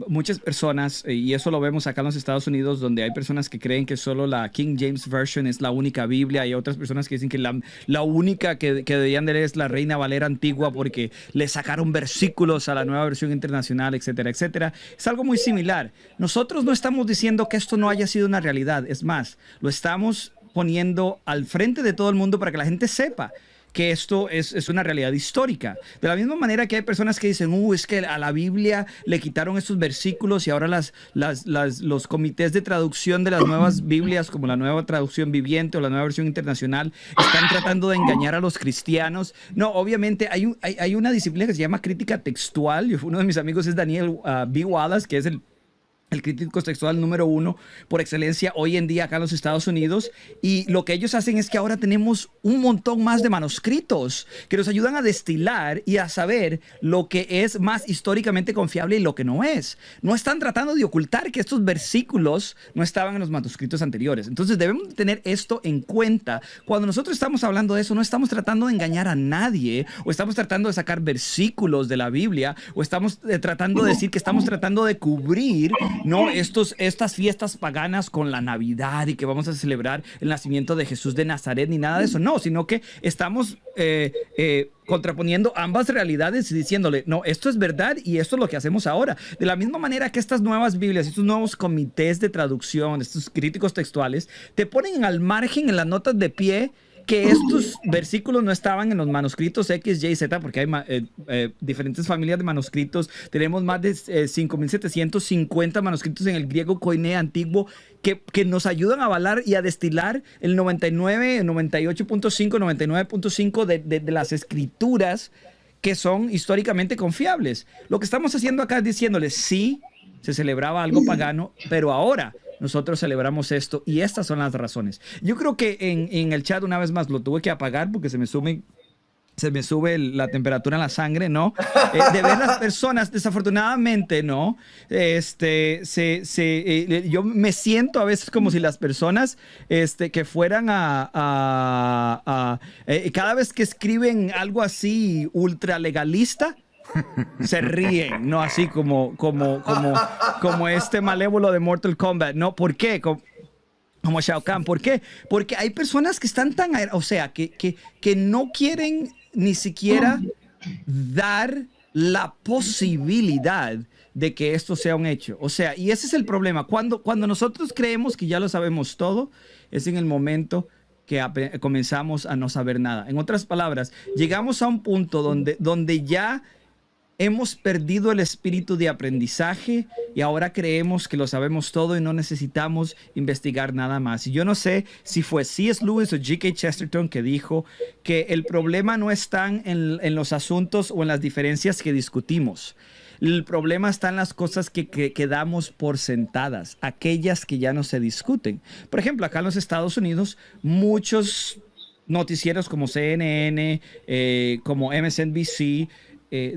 muchas personas, y eso lo vemos acá en los Estados Unidos, donde hay personas que creen que solo la King James Version es la única Biblia, y hay otras personas que dicen que la única que deberían de leer es la Reina Valera antigua porque le sacaron versículos a la nueva versión internacional, etcétera, etcétera. Es algo muy similar. Nosotros no estamos diciendo que esto no haya sido una realidad, es más, lo estamos poniendo al frente de todo el mundo para que la gente sepa que esto es una realidad histórica. De la misma manera que hay personas que dicen, es que a la Biblia le quitaron estos versículos y ahora los comités de traducción de las nuevas Biblias, como la nueva traducción viviente o la nueva versión internacional, están tratando de engañar a los cristianos. No, obviamente hay una disciplina que se llama crítica textual. Uno de mis amigos es Daniel B. Wallace, que es el crítico textual número 1 por excelencia hoy en día acá en los Estados Unidos. Y lo que ellos hacen es que ahora tenemos un montón más de manuscritos que nos ayudan a destilar y a saber lo que es más históricamente confiable y lo que no es. No están tratando de ocultar que estos versículos no estaban en los manuscritos anteriores. Entonces debemos tener esto en cuenta. Cuando nosotros estamos hablando de eso, no estamos tratando de engañar a nadie, o estamos tratando de sacar versículos de la Biblia, o estamos tratando de decir que estamos tratando de cubrir, ¿no?, estas fiestas paganas con la Navidad y que vamos a celebrar el nacimiento de Jesús de Nazaret, ni nada de eso. No, sino que estamos contraponiendo ambas realidades y diciéndole, no, esto es verdad y esto es lo que hacemos ahora. De la misma manera que estas nuevas Biblias, estos nuevos comités de traducción, estos críticos textuales, te ponen al margen en las notas de pie que estos versículos no estaban en los manuscritos X, Y, Z, porque hay diferentes familias de manuscritos. Tenemos más de 5.750 manuscritos en el griego koiné antiguo que nos ayudan a avalar y a destilar el 99, 98.5, 99.5 de las escrituras que son históricamente confiables. Lo que estamos haciendo acá es diciéndoles, sí, se celebraba algo pagano, pero ahora nosotros celebramos esto y estas son las razones. Yo creo que en el chat, una vez más, lo tuve que apagar porque se me sube la temperatura en la sangre, ¿no? De ver las personas, desafortunadamente, ¿no? Yo me siento a veces como si las personas que fueran cada vez que escriben algo así ultra legalista, se ríen, ¿no? Así como este malévolo de Mortal Kombat, ¿no? ¿Por qué? Como Shao Kahn. ¿Por qué? Porque hay personas que están tan... O sea, que no quieren ni siquiera dar la posibilidad de que esto sea un hecho. O sea, y ese es el problema. Cuando nosotros creemos que ya lo sabemos todo, es en el momento que comenzamos a no saber nada. En otras palabras, llegamos a un punto donde ya hemos perdido el espíritu de aprendizaje y ahora creemos que lo sabemos todo y no necesitamos investigar nada más. Y yo no sé si fue C.S. Lewis o G.K. Chesterton que dijo que el problema no está en los asuntos o en las diferencias que discutimos. El problema está en las cosas que damos por sentadas, aquellas que ya no se discuten. Por ejemplo, acá en los Estados Unidos, muchos noticieros como CNN, como MSNBC,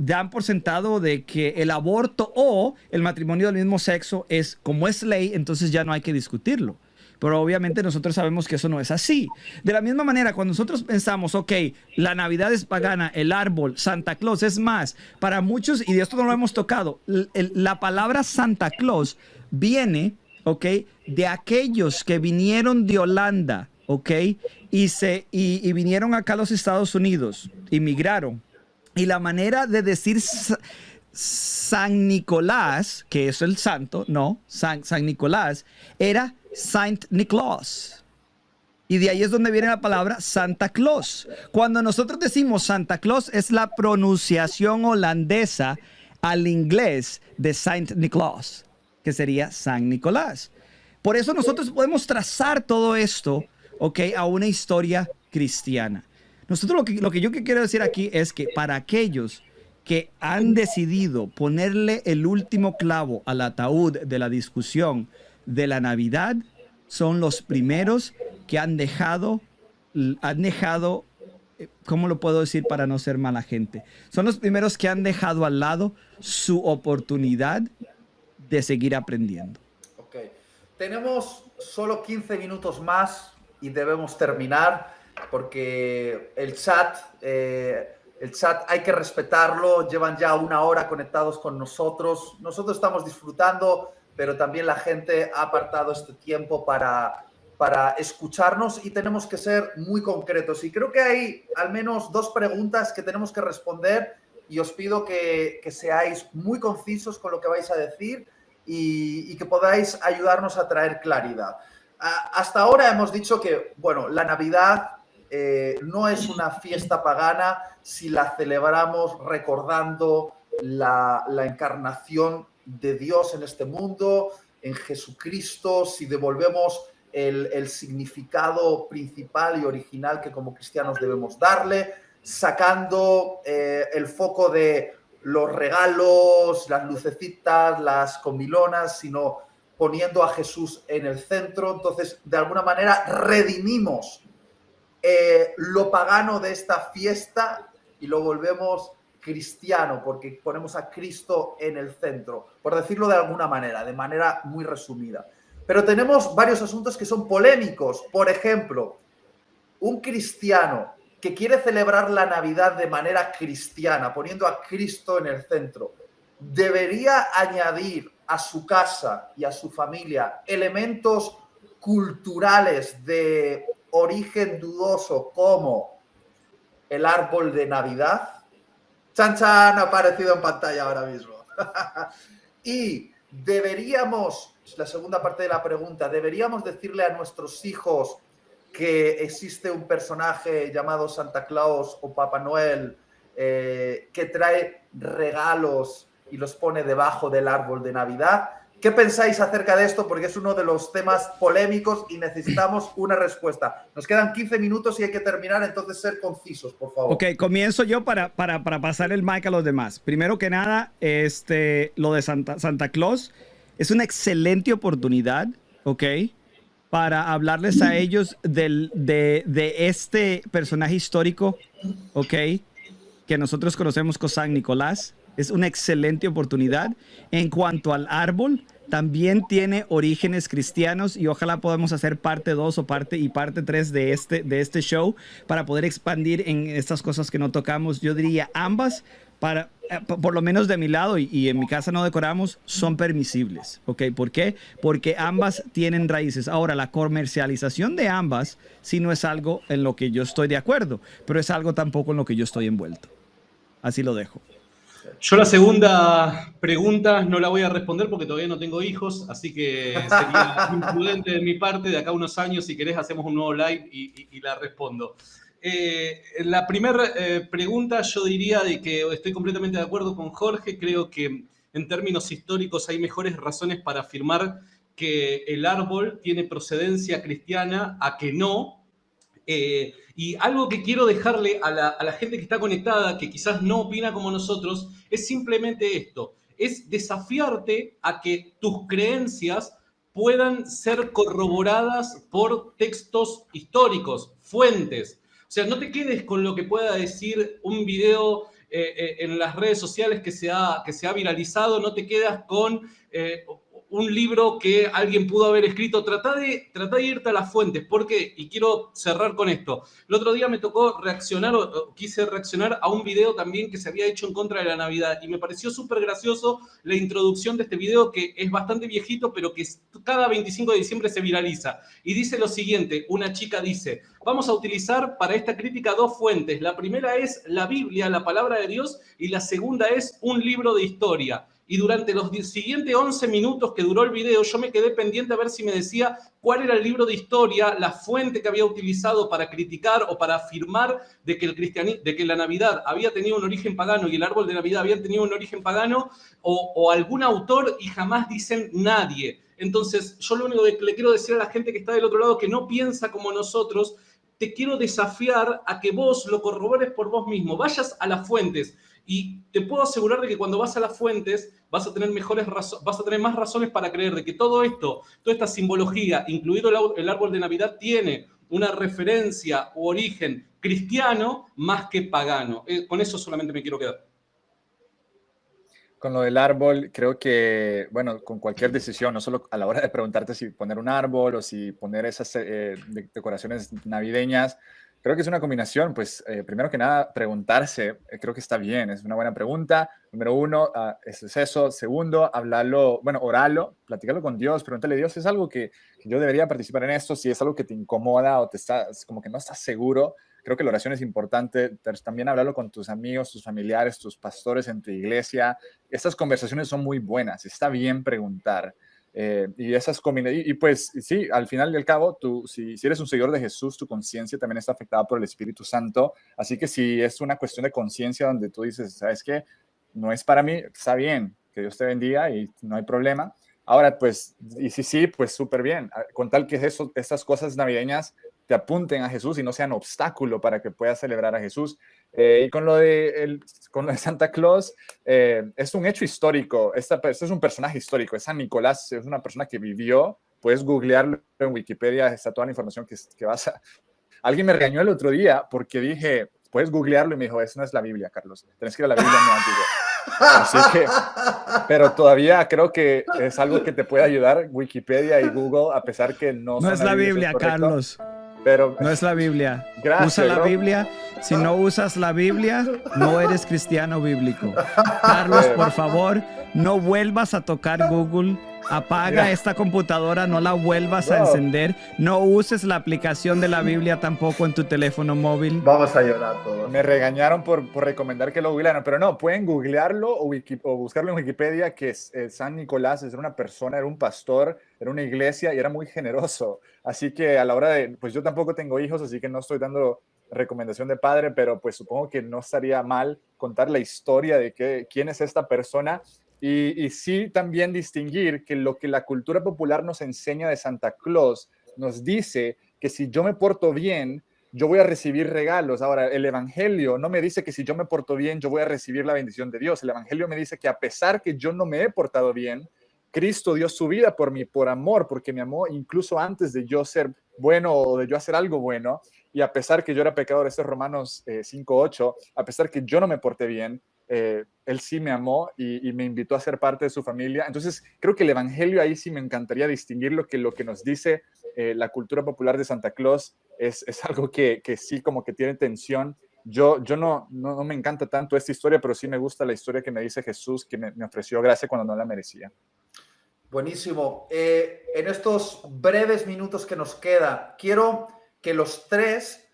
dan por sentado de que el aborto o el matrimonio del mismo sexo como es ley, entonces ya no hay que discutirlo. Pero obviamente nosotros sabemos que eso no es así. De la misma manera, cuando nosotros pensamos, ok, la Navidad es pagana, el árbol, Santa Claus, es más, para muchos, y de esto no lo hemos tocado, la palabra Santa Claus viene, ok, de aquellos que vinieron de Holanda, ok, y vinieron acá a los Estados Unidos, inmigraron. Y la manera de decir San Nicolás, que es el santo, no, San Nicolás, era Saint Niklaus. Y de ahí es donde viene la palabra Santa Claus. Cuando nosotros decimos Santa Claus, es la pronunciación holandesa al inglés de Saint Niklaus, que sería San Nicolás. Por eso nosotros podemos trazar todo esto, ¿ok?, a una historia cristiana. Nosotros lo que yo quiero decir aquí es que para aquellos que han decidido ponerle el último clavo al ataúd de la discusión de la Navidad, son los primeros que han dejado, ¿cómo lo puedo decir para no ser mala gente? Son los primeros que han dejado al lado su oportunidad de seguir aprendiendo. Ok, tenemos solo 15 minutos más y debemos terminar. Porque el chat hay que respetarlo, llevan ya 1 hora conectados con nosotros. Nosotros estamos disfrutando, pero también la gente ha apartado este tiempo para escucharnos y tenemos que ser muy concretos. Y creo que hay al menos 2 preguntas que tenemos que responder y os pido que seáis muy concisos con lo que vais a decir y que podáis ayudarnos a traer claridad. Hasta ahora hemos dicho que, bueno, la Navidad no es una fiesta pagana si la celebramos recordando la encarnación de Dios en este mundo, en Jesucristo, si devolvemos el significado principal y original que como cristianos debemos darle, sacando el foco de los regalos, las lucecitas, las comilonas, sino poniendo a Jesús en el centro. Entonces, de alguna manera, redimimos lo pagano de esta fiesta y lo volvemos cristiano, porque ponemos a Cristo en el centro, por decirlo de alguna manera, de manera muy resumida. Pero tenemos varios asuntos que son polémicos. Por ejemplo, un cristiano que quiere celebrar la Navidad de manera cristiana, poniendo a Cristo en el centro, debería añadir a su casa y a su familia elementos culturales de origen dudoso como el árbol de Navidad. Chan Chan ha aparecido en pantalla ahora mismo. Y deberíamos, la segunda parte de la pregunta, deberíamos decirle a nuestros hijos que existe un personaje llamado Santa Claus o Papá Noel que trae regalos y los pone debajo del árbol de Navidad. ¿Qué pensáis acerca de esto? Porque es uno de los temas polémicos y necesitamos una respuesta. Nos quedan 15 minutos y hay que terminar, entonces ser concisos, por favor. Ok, comienzo yo para pasar el mic a los demás. Primero que nada, lo de Santa Claus es una excelente oportunidad, ¿ok? Para hablarles a ellos de este personaje histórico, ¿ok? Que nosotros conocemos como San Nicolás. Es una excelente oportunidad. En cuanto al árbol, también tiene orígenes cristianos y ojalá podamos hacer parte 2 o parte 3 de este show para poder expandir en estas cosas que no tocamos. Yo diría ambas, por lo menos de mi lado y en mi casa no decoramos, son permisibles. ¿Ok? ¿Por qué? Porque ambas tienen raíces. Ahora, la comercialización de ambas sí no es algo en lo que yo estoy de acuerdo, pero es algo tampoco en lo que yo estoy envuelto. Así lo dejo. Yo la segunda pregunta no la voy a responder porque todavía no tengo hijos, así que sería imprudente de mi parte. De acá a unos años, si querés, hacemos un nuevo live y la respondo. La primera pregunta yo diría de que estoy completamente de acuerdo con Jorge. Creo que en términos históricos hay mejores razones para afirmar que el árbol tiene procedencia cristiana a que no. Y algo que quiero dejarle a la gente que está conectada, que quizás no opina como nosotros, es simplemente esto. Es desafiarte a que tus creencias puedan ser corroboradas por textos históricos, fuentes. O sea, no te quedes con lo que pueda decir un video en las redes sociales que se ha viralizado, no te quedas con un libro que alguien pudo haber escrito. Trata de irte a las fuentes. ¿Por qué? Y quiero cerrar con esto. El otro día me tocó reaccionar, o quise reaccionar a un video también que se había hecho en contra de la Navidad. Y me pareció súper gracioso la introducción de este video, que es bastante viejito, pero que cada 25 de diciembre se viraliza. Y dice lo siguiente, una chica dice: vamos a utilizar para esta crítica 2 fuentes. La primera es la Biblia, la palabra de Dios, y la segunda es un libro de historia. Y durante los siguientes 11 minutos que duró el video, yo me quedé pendiente a ver si me decía cuál era el libro de historia, la fuente que había utilizado para criticar o para afirmar de que la Navidad había tenido un origen pagano y el árbol de Navidad había tenido un origen pagano, o algún autor, y jamás dicen nadie. Entonces, yo lo único que le quiero decir a la gente que está del otro lado, que no piensa como nosotros, te quiero desafiar a que vos lo corrobores por vos mismo, vayas a las fuentes. Y te puedo asegurar de que cuando vas a las fuentes vas a tener más razones para creer de que todo esto, toda esta simbología, incluido el árbol de Navidad, tiene una referencia u origen cristiano más que pagano. Con eso solamente me quiero quedar. Con lo del árbol, creo que, bueno, con cualquier decisión, no solo a la hora de preguntarte si poner un árbol o si poner esas decoraciones navideñas, creo que es una combinación. Pues, primero que nada, preguntarse, creo que está bien, es una buena pregunta. Número uno, eso es eso. Segundo, hablarlo, bueno, oralo, platícalo con Dios, pregúntale a Dios, ¿es algo que yo debería participar en esto? Si es algo que te incomoda o como que no estás seguro, creo que la oración es importante. También hablarlo con tus amigos, tus familiares, tus pastores en tu iglesia. Estas conversaciones son muy buenas, está bien preguntar. Y pues sí, al final y al cabo, si eres un seguidor de Jesús, tu conciencia también está afectada por el Espíritu Santo. Así que si es una cuestión de conciencia donde tú dices, ¿sabes qué? No es para mí, está bien, que Dios te bendiga y no hay problema. Ahora, pues, y sí, pues súper bien. Con tal que estas cosas navideñas te apunten a Jesús y no sean obstáculo para que puedas celebrar a Jesús. Y con lo de Santa Claus, es un hecho histórico. Este es un personaje histórico. Es San Nicolás, es una persona que vivió. Puedes googlearlo en Wikipedia, está toda la información que vas a... Alguien me regañó el otro día porque dije, puedes googlearlo, y me dijo, eso no es la Biblia, Carlos. Tienes que ir a la Biblia muy antigua. Así que, pero todavía creo que es algo que te puede ayudar, Wikipedia y Google, a pesar que no No es la Biblia, Carlos. Pero no es la Biblia. Gracias, Usa la bro. Biblia. Si no usas la Biblia, no eres cristiano bíblico. Carlos, por favor, no vuelvas a tocar Google. Apaga esta computadora, no la vuelvas a encender. No uses la aplicación de la Biblia tampoco en tu teléfono móvil. Vamos a llorar todos. Me regañaron por recomendar que lo googlearan, pero no, pueden googlearlo o buscarlo en Wikipedia, que San Nicolás era una persona, era un pastor, era una iglesia y era muy generoso. Así que a la hora de, pues yo tampoco tengo hijos, así que no estoy dando recomendación de padre, pero pues supongo que no estaría mal contar la historia de quién es esta persona. Y sí también distinguir que lo que la cultura popular nos enseña de Santa Claus nos dice que si yo me porto bien, yo voy a recibir regalos. Ahora, el Evangelio no me dice que si yo me porto bien, yo voy a recibir la bendición de Dios. El Evangelio me dice que a pesar que yo no me he portado bien, Cristo dio su vida por mí, por amor, porque me amó incluso antes de yo ser bueno o de yo hacer algo bueno. Y a pesar que yo era pecador, este es Romanos 5:8, a pesar que yo no me porté bien, él sí me amó y me invitó a ser parte de su familia. Entonces, creo que el Evangelio ahí sí me encantaría distinguirlo, que lo que nos dice la cultura popular de Santa Claus es algo que sí como que tiene tensión. Yo no me encanta tanto esta historia, pero sí me gusta la historia que me dice Jesús, que me ofreció gracia cuando no la merecía. Buenísimo. En estos breves minutos que nos queda, quiero que los tres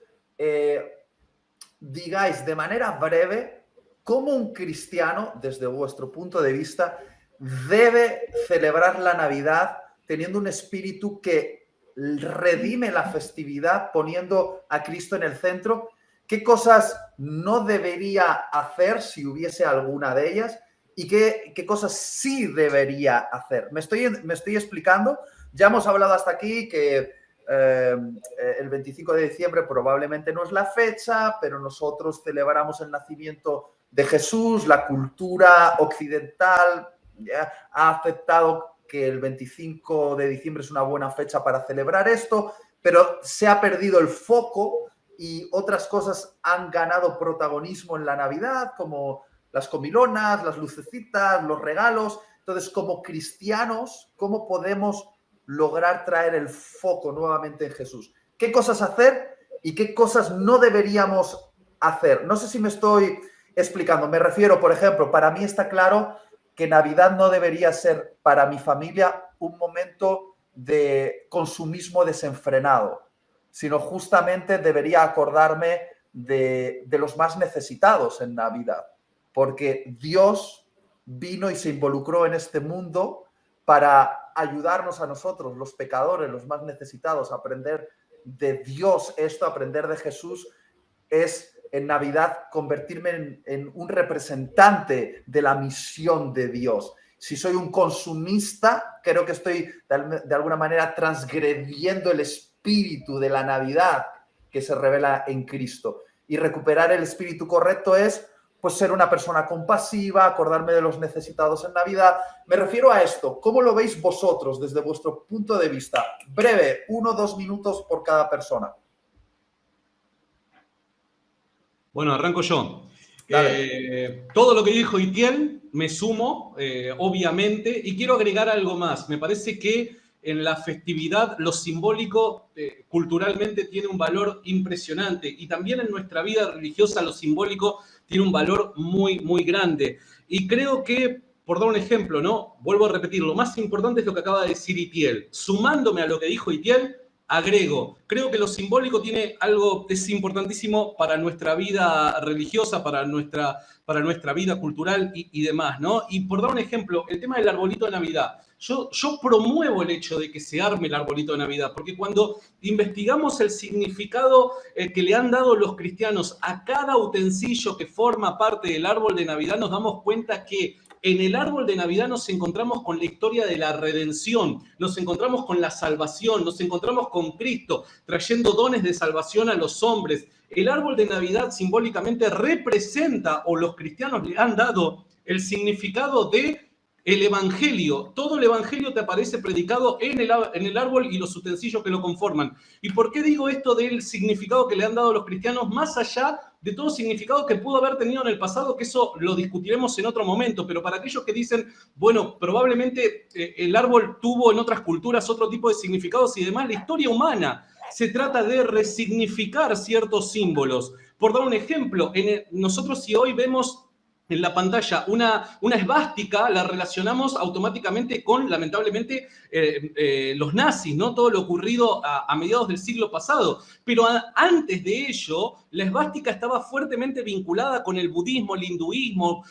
digáis de manera breve cómo un cristiano, desde vuestro punto de vista, debe celebrar la Navidad teniendo un espíritu que redime la festividad, poniendo a Cristo en el centro. ¿Qué cosas no debería hacer si hubiese alguna de ellas? ¿Y qué cosas sí debería hacer? ¿Me estoy explicando? Ya hemos hablado hasta aquí que el 25 de diciembre probablemente no es la fecha, pero nosotros celebramos el nacimiento de Jesús. La cultura occidental ha aceptado que el 25 de diciembre es una buena fecha para celebrar esto, pero se ha perdido el foco y otras cosas han ganado protagonismo en la Navidad, como las comilonas, las lucecitas, los regalos. Entonces, como cristianos, ¿cómo podemos lograr traer el foco nuevamente en Jesús? ¿Qué cosas hacer y qué cosas no deberíamos hacer? No sé si me estoy explicando. Me refiero, por ejemplo, para mí está claro que Navidad no debería ser para mi familia un momento de consumismo desenfrenado, sino justamente debería acordarme de los más necesitados en Navidad, porque Dios vino y se involucró en este mundo para ayudarnos a nosotros, los pecadores, los más necesitados, a aprender de Dios esto, aprender de Jesús. Es en Navidad convertirme en un representante de la misión de Dios. Si soy un consumista, creo que estoy de alguna manera transgrediendo el espíritu de la Navidad que se revela en Cristo. Y recuperar el espíritu correcto es pues ser una persona compasiva, acordarme de los necesitados en Navidad. Me refiero a esto. ¿Cómo lo veis vosotros desde vuestro punto de vista? Breve, 1 o 2 minutos por cada persona. Bueno, arranco yo. Todo lo que dijo Itiel me sumo, obviamente, y quiero agregar algo más. Me parece que en la festividad lo simbólico culturalmente tiene un valor impresionante, y también en nuestra vida religiosa lo simbólico tiene un valor muy, muy grande. Y creo que, por dar un ejemplo, ¿no? Vuelvo a repetir, lo más importante es lo que acaba de decir Itiel. Sumándome a lo que dijo Itiel, agrego, creo que lo simbólico tiene algo, es importantísimo para nuestra vida religiosa, para nuestra vida cultural y demás, ¿no? Y por dar un ejemplo, el tema del arbolito de Navidad. Yo promuevo el hecho de que se arme el arbolito de Navidad, porque cuando investigamos el significado que le han dado los cristianos a cada utensilio que forma parte del árbol de Navidad, nos damos cuenta que En el árbol de Navidad nos encontramos con la historia de la redención, nos encontramos con la salvación, nos encontramos con Cristo trayendo dones de salvación a los hombres. El árbol de Navidad simbólicamente representa, o los cristianos le han dado, el significado de el Evangelio. Todo el Evangelio te aparece predicado en el árbol y los utensilios que lo conforman. ¿Y por qué digo esto del significado que le han dado los cristianos, más allá de todo significado que pudo haber tenido en el pasado, que eso lo discutiremos en otro momento? Pero para aquellos que dicen, bueno, probablemente el árbol tuvo en otras culturas otro tipo de significados y demás, la historia humana se trata de resignificar ciertos símbolos. Por dar un ejemplo, nosotros si hoy vemos en la pantalla una esvástica, la relacionamos automáticamente con, lamentablemente, los nazis, ¿no? Todo lo ocurrido a mediados del siglo pasado. Pero antes de ello, la esvástica estaba fuertemente vinculada con el budismo, el hinduismo,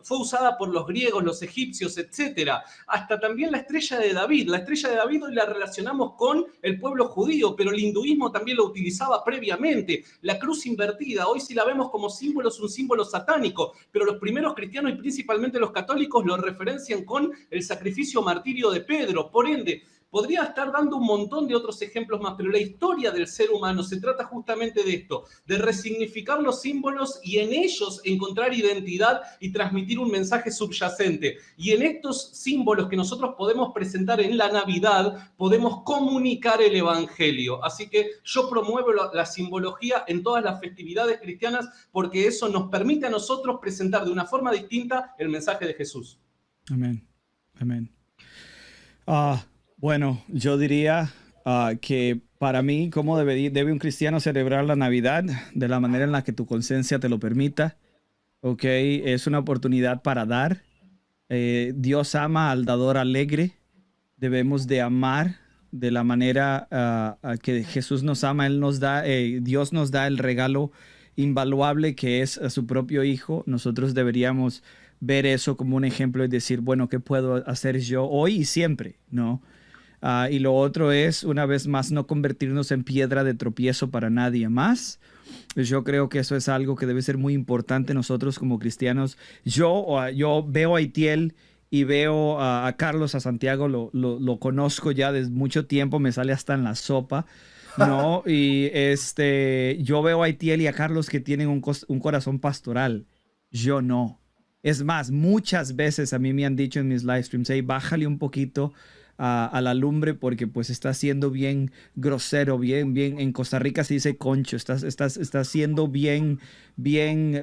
fue usada por los griegos, los egipcios, etc. Hasta también la estrella de David. La estrella de David hoy la relacionamos con el pueblo judío, pero el hinduismo también lo utilizaba previamente. La cruz invertida, hoy si la vemos como símbolo, es un símbolo satánico, pero los primeros cristianos y principalmente los católicos lo referencian con el sacrificio martirio de Pedro. Por ende, podría estar dando un montón de otros ejemplos más, pero la historia del ser humano se trata justamente de esto, de resignificar los símbolos y en ellos encontrar identidad y transmitir un mensaje subyacente. Y en estos símbolos que nosotros podemos presentar en la Navidad, podemos comunicar el Evangelio. Así que yo promuevo la simbología en todas las festividades cristianas porque eso nos permite a nosotros presentar de una forma distinta el mensaje de Jesús. Amén. Amén. Bueno, yo diría que para mí, ¿cómo debe un cristiano celebrar la Navidad? De la manera en la que tu conciencia te lo permita. ¿Ok? Es una oportunidad para dar. Dios ama al dador alegre. Debemos de amar de la manera que Jesús nos ama. Él nos da, Dios nos da el regalo invaluable que es a su propio Hijo. Nosotros deberíamos ver eso como un ejemplo y decir, bueno, ¿qué puedo hacer yo hoy y siempre? ¿No? Y lo otro es, una vez más, no convertirnos en piedra de tropiezo para nadie más. Yo creo que eso es algo que debe ser muy importante nosotros como cristianos. Yo veo a Itiel y veo a Carlos, a Santiago, lo conozco ya desde mucho tiempo, me sale hasta en la sopa, ¿no? Y yo veo a Itiel y a Carlos que tienen un corazón pastoral. Yo no. Es más, muchas veces a mí me han dicho en mis live streams, hey, bájale un poquito a la lumbre porque pues está siendo bien grosero, bien, en Costa Rica se dice concho, estás siendo bien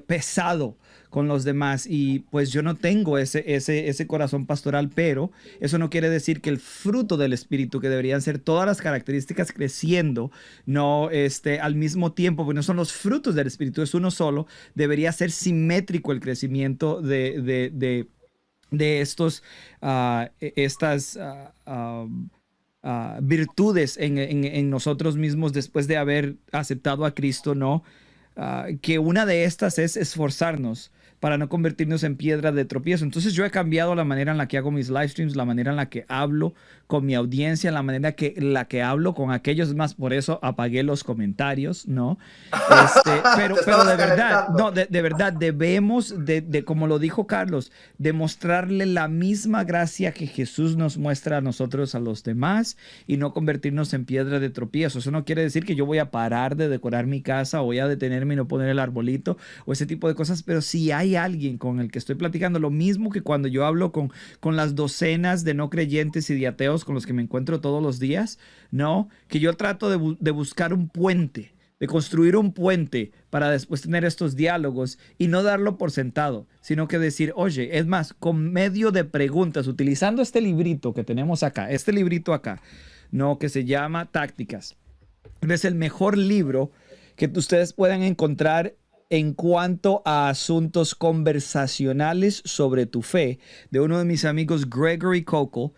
pesado con los demás y pues yo no tengo ese corazón pastoral, pero eso no quiere decir que el fruto del Espíritu, que deberían ser todas las características creciendo, no al mismo tiempo, porque no son los frutos del Espíritu, es uno solo, debería ser simétrico el crecimiento de estas virtudes en nosotros mismos después de haber aceptado a Cristo, ¿no? Que una de estas es esforzarnos para no convertirnos en piedra de tropiezo. Entonces yo he cambiado la manera en la que hago mis live streams, la manera en la que hablo con mi audiencia, la manera en la que hablo con aquellos más. Por eso apagué los comentarios, ¿no? Pero de verdad, no, de verdad, debemos como lo dijo Carlos, demostrarle la misma gracia que Jesús nos muestra a nosotros, a los demás, y no convertirnos en piedra de tropiezo. Eso no quiere decir que yo voy a parar de decorar mi casa o voy a detenerme y no poner el arbolito o ese tipo de cosas, pero si hay alguien con el que estoy platicando, lo mismo que cuando yo hablo con las docenas de no creyentes y de ateos con los que me encuentro todos los días, ¿no? Que yo trato de buscar un puente, de construir un puente para después tener estos diálogos y no darlo por sentado, sino que decir, oye, es más, con medio de preguntas, utilizando este librito que tenemos acá, ¿no? Que se llama Tácticas. Es el mejor libro que ustedes puedan encontrar en cuanto a asuntos conversacionales sobre tu fe, de uno de mis amigos Gregory Koukl.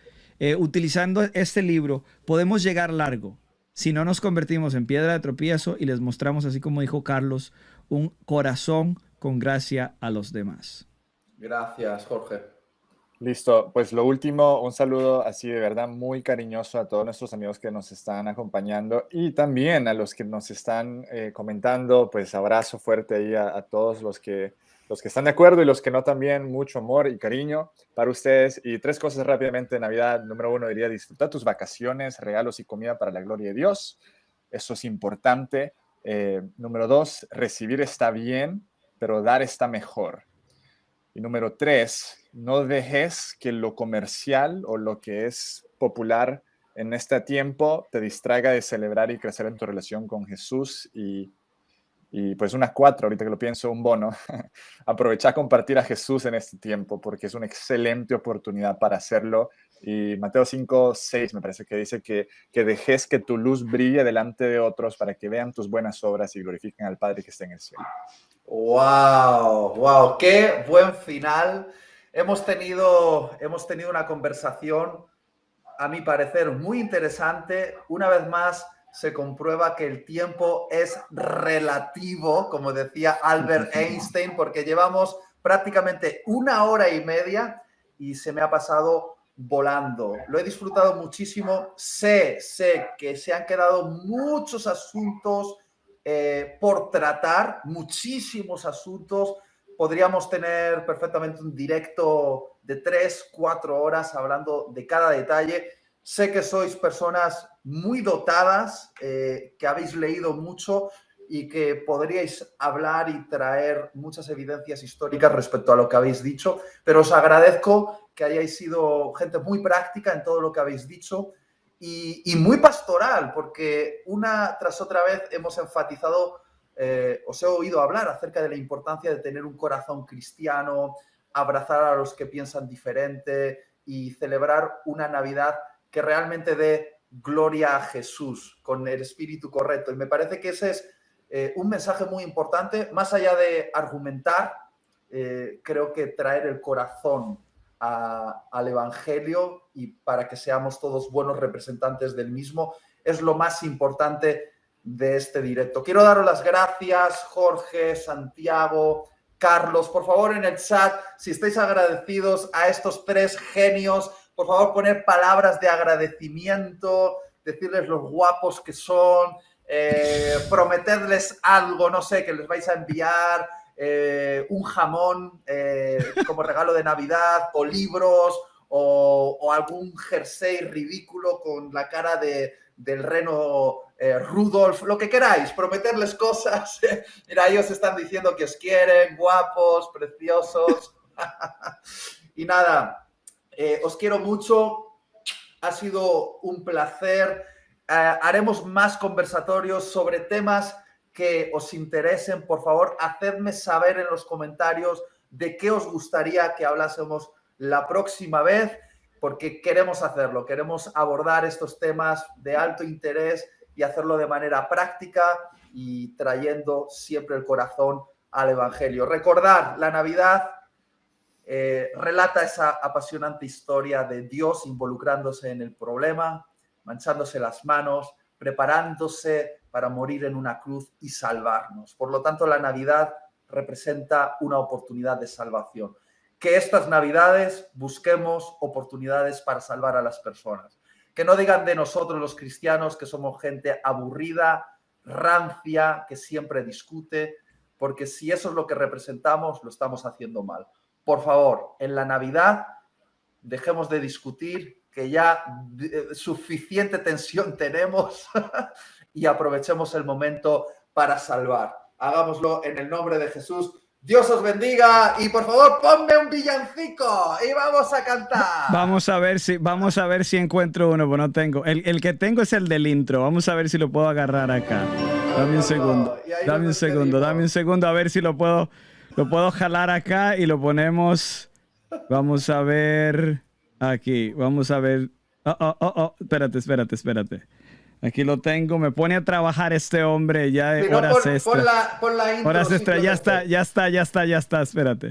Utilizando este libro podemos llegar largo si no nos convertimos en piedra de tropiezo y les mostramos, así como dijo Carlos, un corazón con gracia a los demás. Gracias, Jorge. Listo, pues lo último, un saludo así de verdad muy cariñoso a todos nuestros amigos que nos están acompañando y también a los que nos están comentando, pues abrazo fuerte ahí a todos los que los que están de acuerdo y los que no también, mucho amor y cariño para ustedes. Y 3 cosas rápidamente de Navidad. Número 1, diría disfrutar tus vacaciones, regalos y comida para la gloria de Dios. Eso es importante. Número 2, recibir está bien, pero dar está mejor. Y número 3, no dejes que lo comercial o lo que es popular en este tiempo te distraiga de celebrar y crecer en tu relación con Jesús. Y pues una 4, ahorita que lo pienso, un bono. Aprovecha a compartir a Jesús en este tiempo porque es una excelente oportunidad para hacerlo. Y Mateo 5:6 me parece que dice que dejes que tu luz brille delante de otros para que vean tus buenas obras y glorifiquen al Padre que está en el cielo. ¡Wow! ¡Wow! ¡Qué buen final! Hemos tenido una conversación, a mi parecer, muy interesante. Una vez más, se comprueba que el tiempo es relativo, como decía Albert Einstein, porque llevamos prácticamente 1 hora y media y se me ha pasado volando. Lo he disfrutado muchísimo. Sé que se han quedado muchos asuntos por tratar, muchísimos asuntos. Podríamos tener perfectamente un directo de 3-4 horas hablando de cada detalle. Sé que sois personas muy dotadas, que habéis leído mucho y que podríais hablar y traer muchas evidencias históricas respecto a lo que habéis dicho, pero os agradezco que hayáis sido gente muy práctica en todo lo que habéis dicho y muy pastoral, porque una tras otra vez hemos enfatizado, os he oído hablar acerca de la importancia de tener un corazón cristiano, abrazar a los que piensan diferente y celebrar una Navidad que realmente dé gloria a Jesús con el espíritu correcto. Y me parece que ese es un mensaje muy importante. Más allá de argumentar, creo que traer el corazón al Evangelio y para que seamos todos buenos representantes del mismo es lo más importante de este directo. Quiero daros las gracias, Jorge, Santiago, Carlos. Por favor, en el chat, si estáis agradecidos a estos 3 genios, por favor, poner palabras de agradecimiento, decirles los guapos que son, prometerles algo, no sé, que les vais a enviar un jamón como regalo de Navidad, o libros, o algún jersey ridículo con la cara del reno Rudolf, lo que queráis, prometerles cosas. Mira, ellos están diciendo que os quieren, guapos, preciosos. Y nada, os quiero mucho, ha sido un placer. Haremos más conversatorios sobre temas que os interesen. Por favor, hacedme saber en los comentarios de qué os gustaría que hablásemos la próxima vez, porque queremos hacerlo, queremos abordar estos temas de alto interés y hacerlo de manera práctica y trayendo siempre el corazón al Evangelio. Recordad, la Navidad relata esa apasionante historia de Dios involucrándose en el problema, manchándose las manos, preparándose para morir en una cruz y salvarnos. Por lo tanto, la Navidad representa una oportunidad de salvación. Que estas Navidades busquemos oportunidades para salvar a las personas. Que no digan de nosotros los cristianos que somos gente aburrida, rancia, que siempre discute, porque si eso es lo que representamos, lo estamos haciendo mal. Por favor, en la Navidad dejemos de discutir, que ya suficiente tensión tenemos y aprovechemos el momento para salvar. Hagámoslo en el nombre de Jesús. Dios os bendiga y por favor ponme un villancico y vamos a cantar. Vamos a ver si encuentro uno, pero no tengo. El que tengo es el del intro. Vamos a ver si lo puedo agarrar acá. Dame un segundo, a ver si lo puedo jalar acá y lo ponemos. Vamos a ver aquí, vamos a ver. Espérate. Aquí lo tengo, me pone a trabajar este hombre ya de horas extra. Pon la intro. Horas extra, ya está, espérate.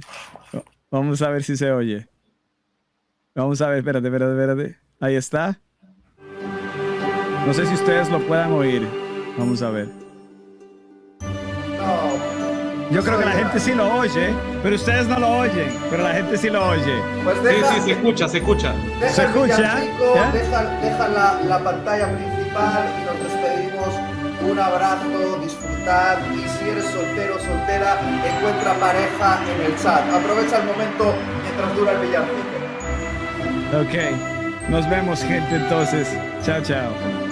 Vamos a ver si se oye. Vamos a ver, espérate. Ahí está. No sé si ustedes lo puedan oír. Vamos a ver. Yo creo que la gente sí lo oye, pero ustedes no lo oyen, pero la gente sí lo oye. Pues deja, sí, se escucha. ¿Se escucha? Deja la pantalla principal y nos despedimos un abrazo, disfrutad, y si eres soltero o soltera, encuentra pareja en el chat. Aprovecha el momento mientras dura el villancico. Ok, nos vemos, gente, entonces. Chao, chao.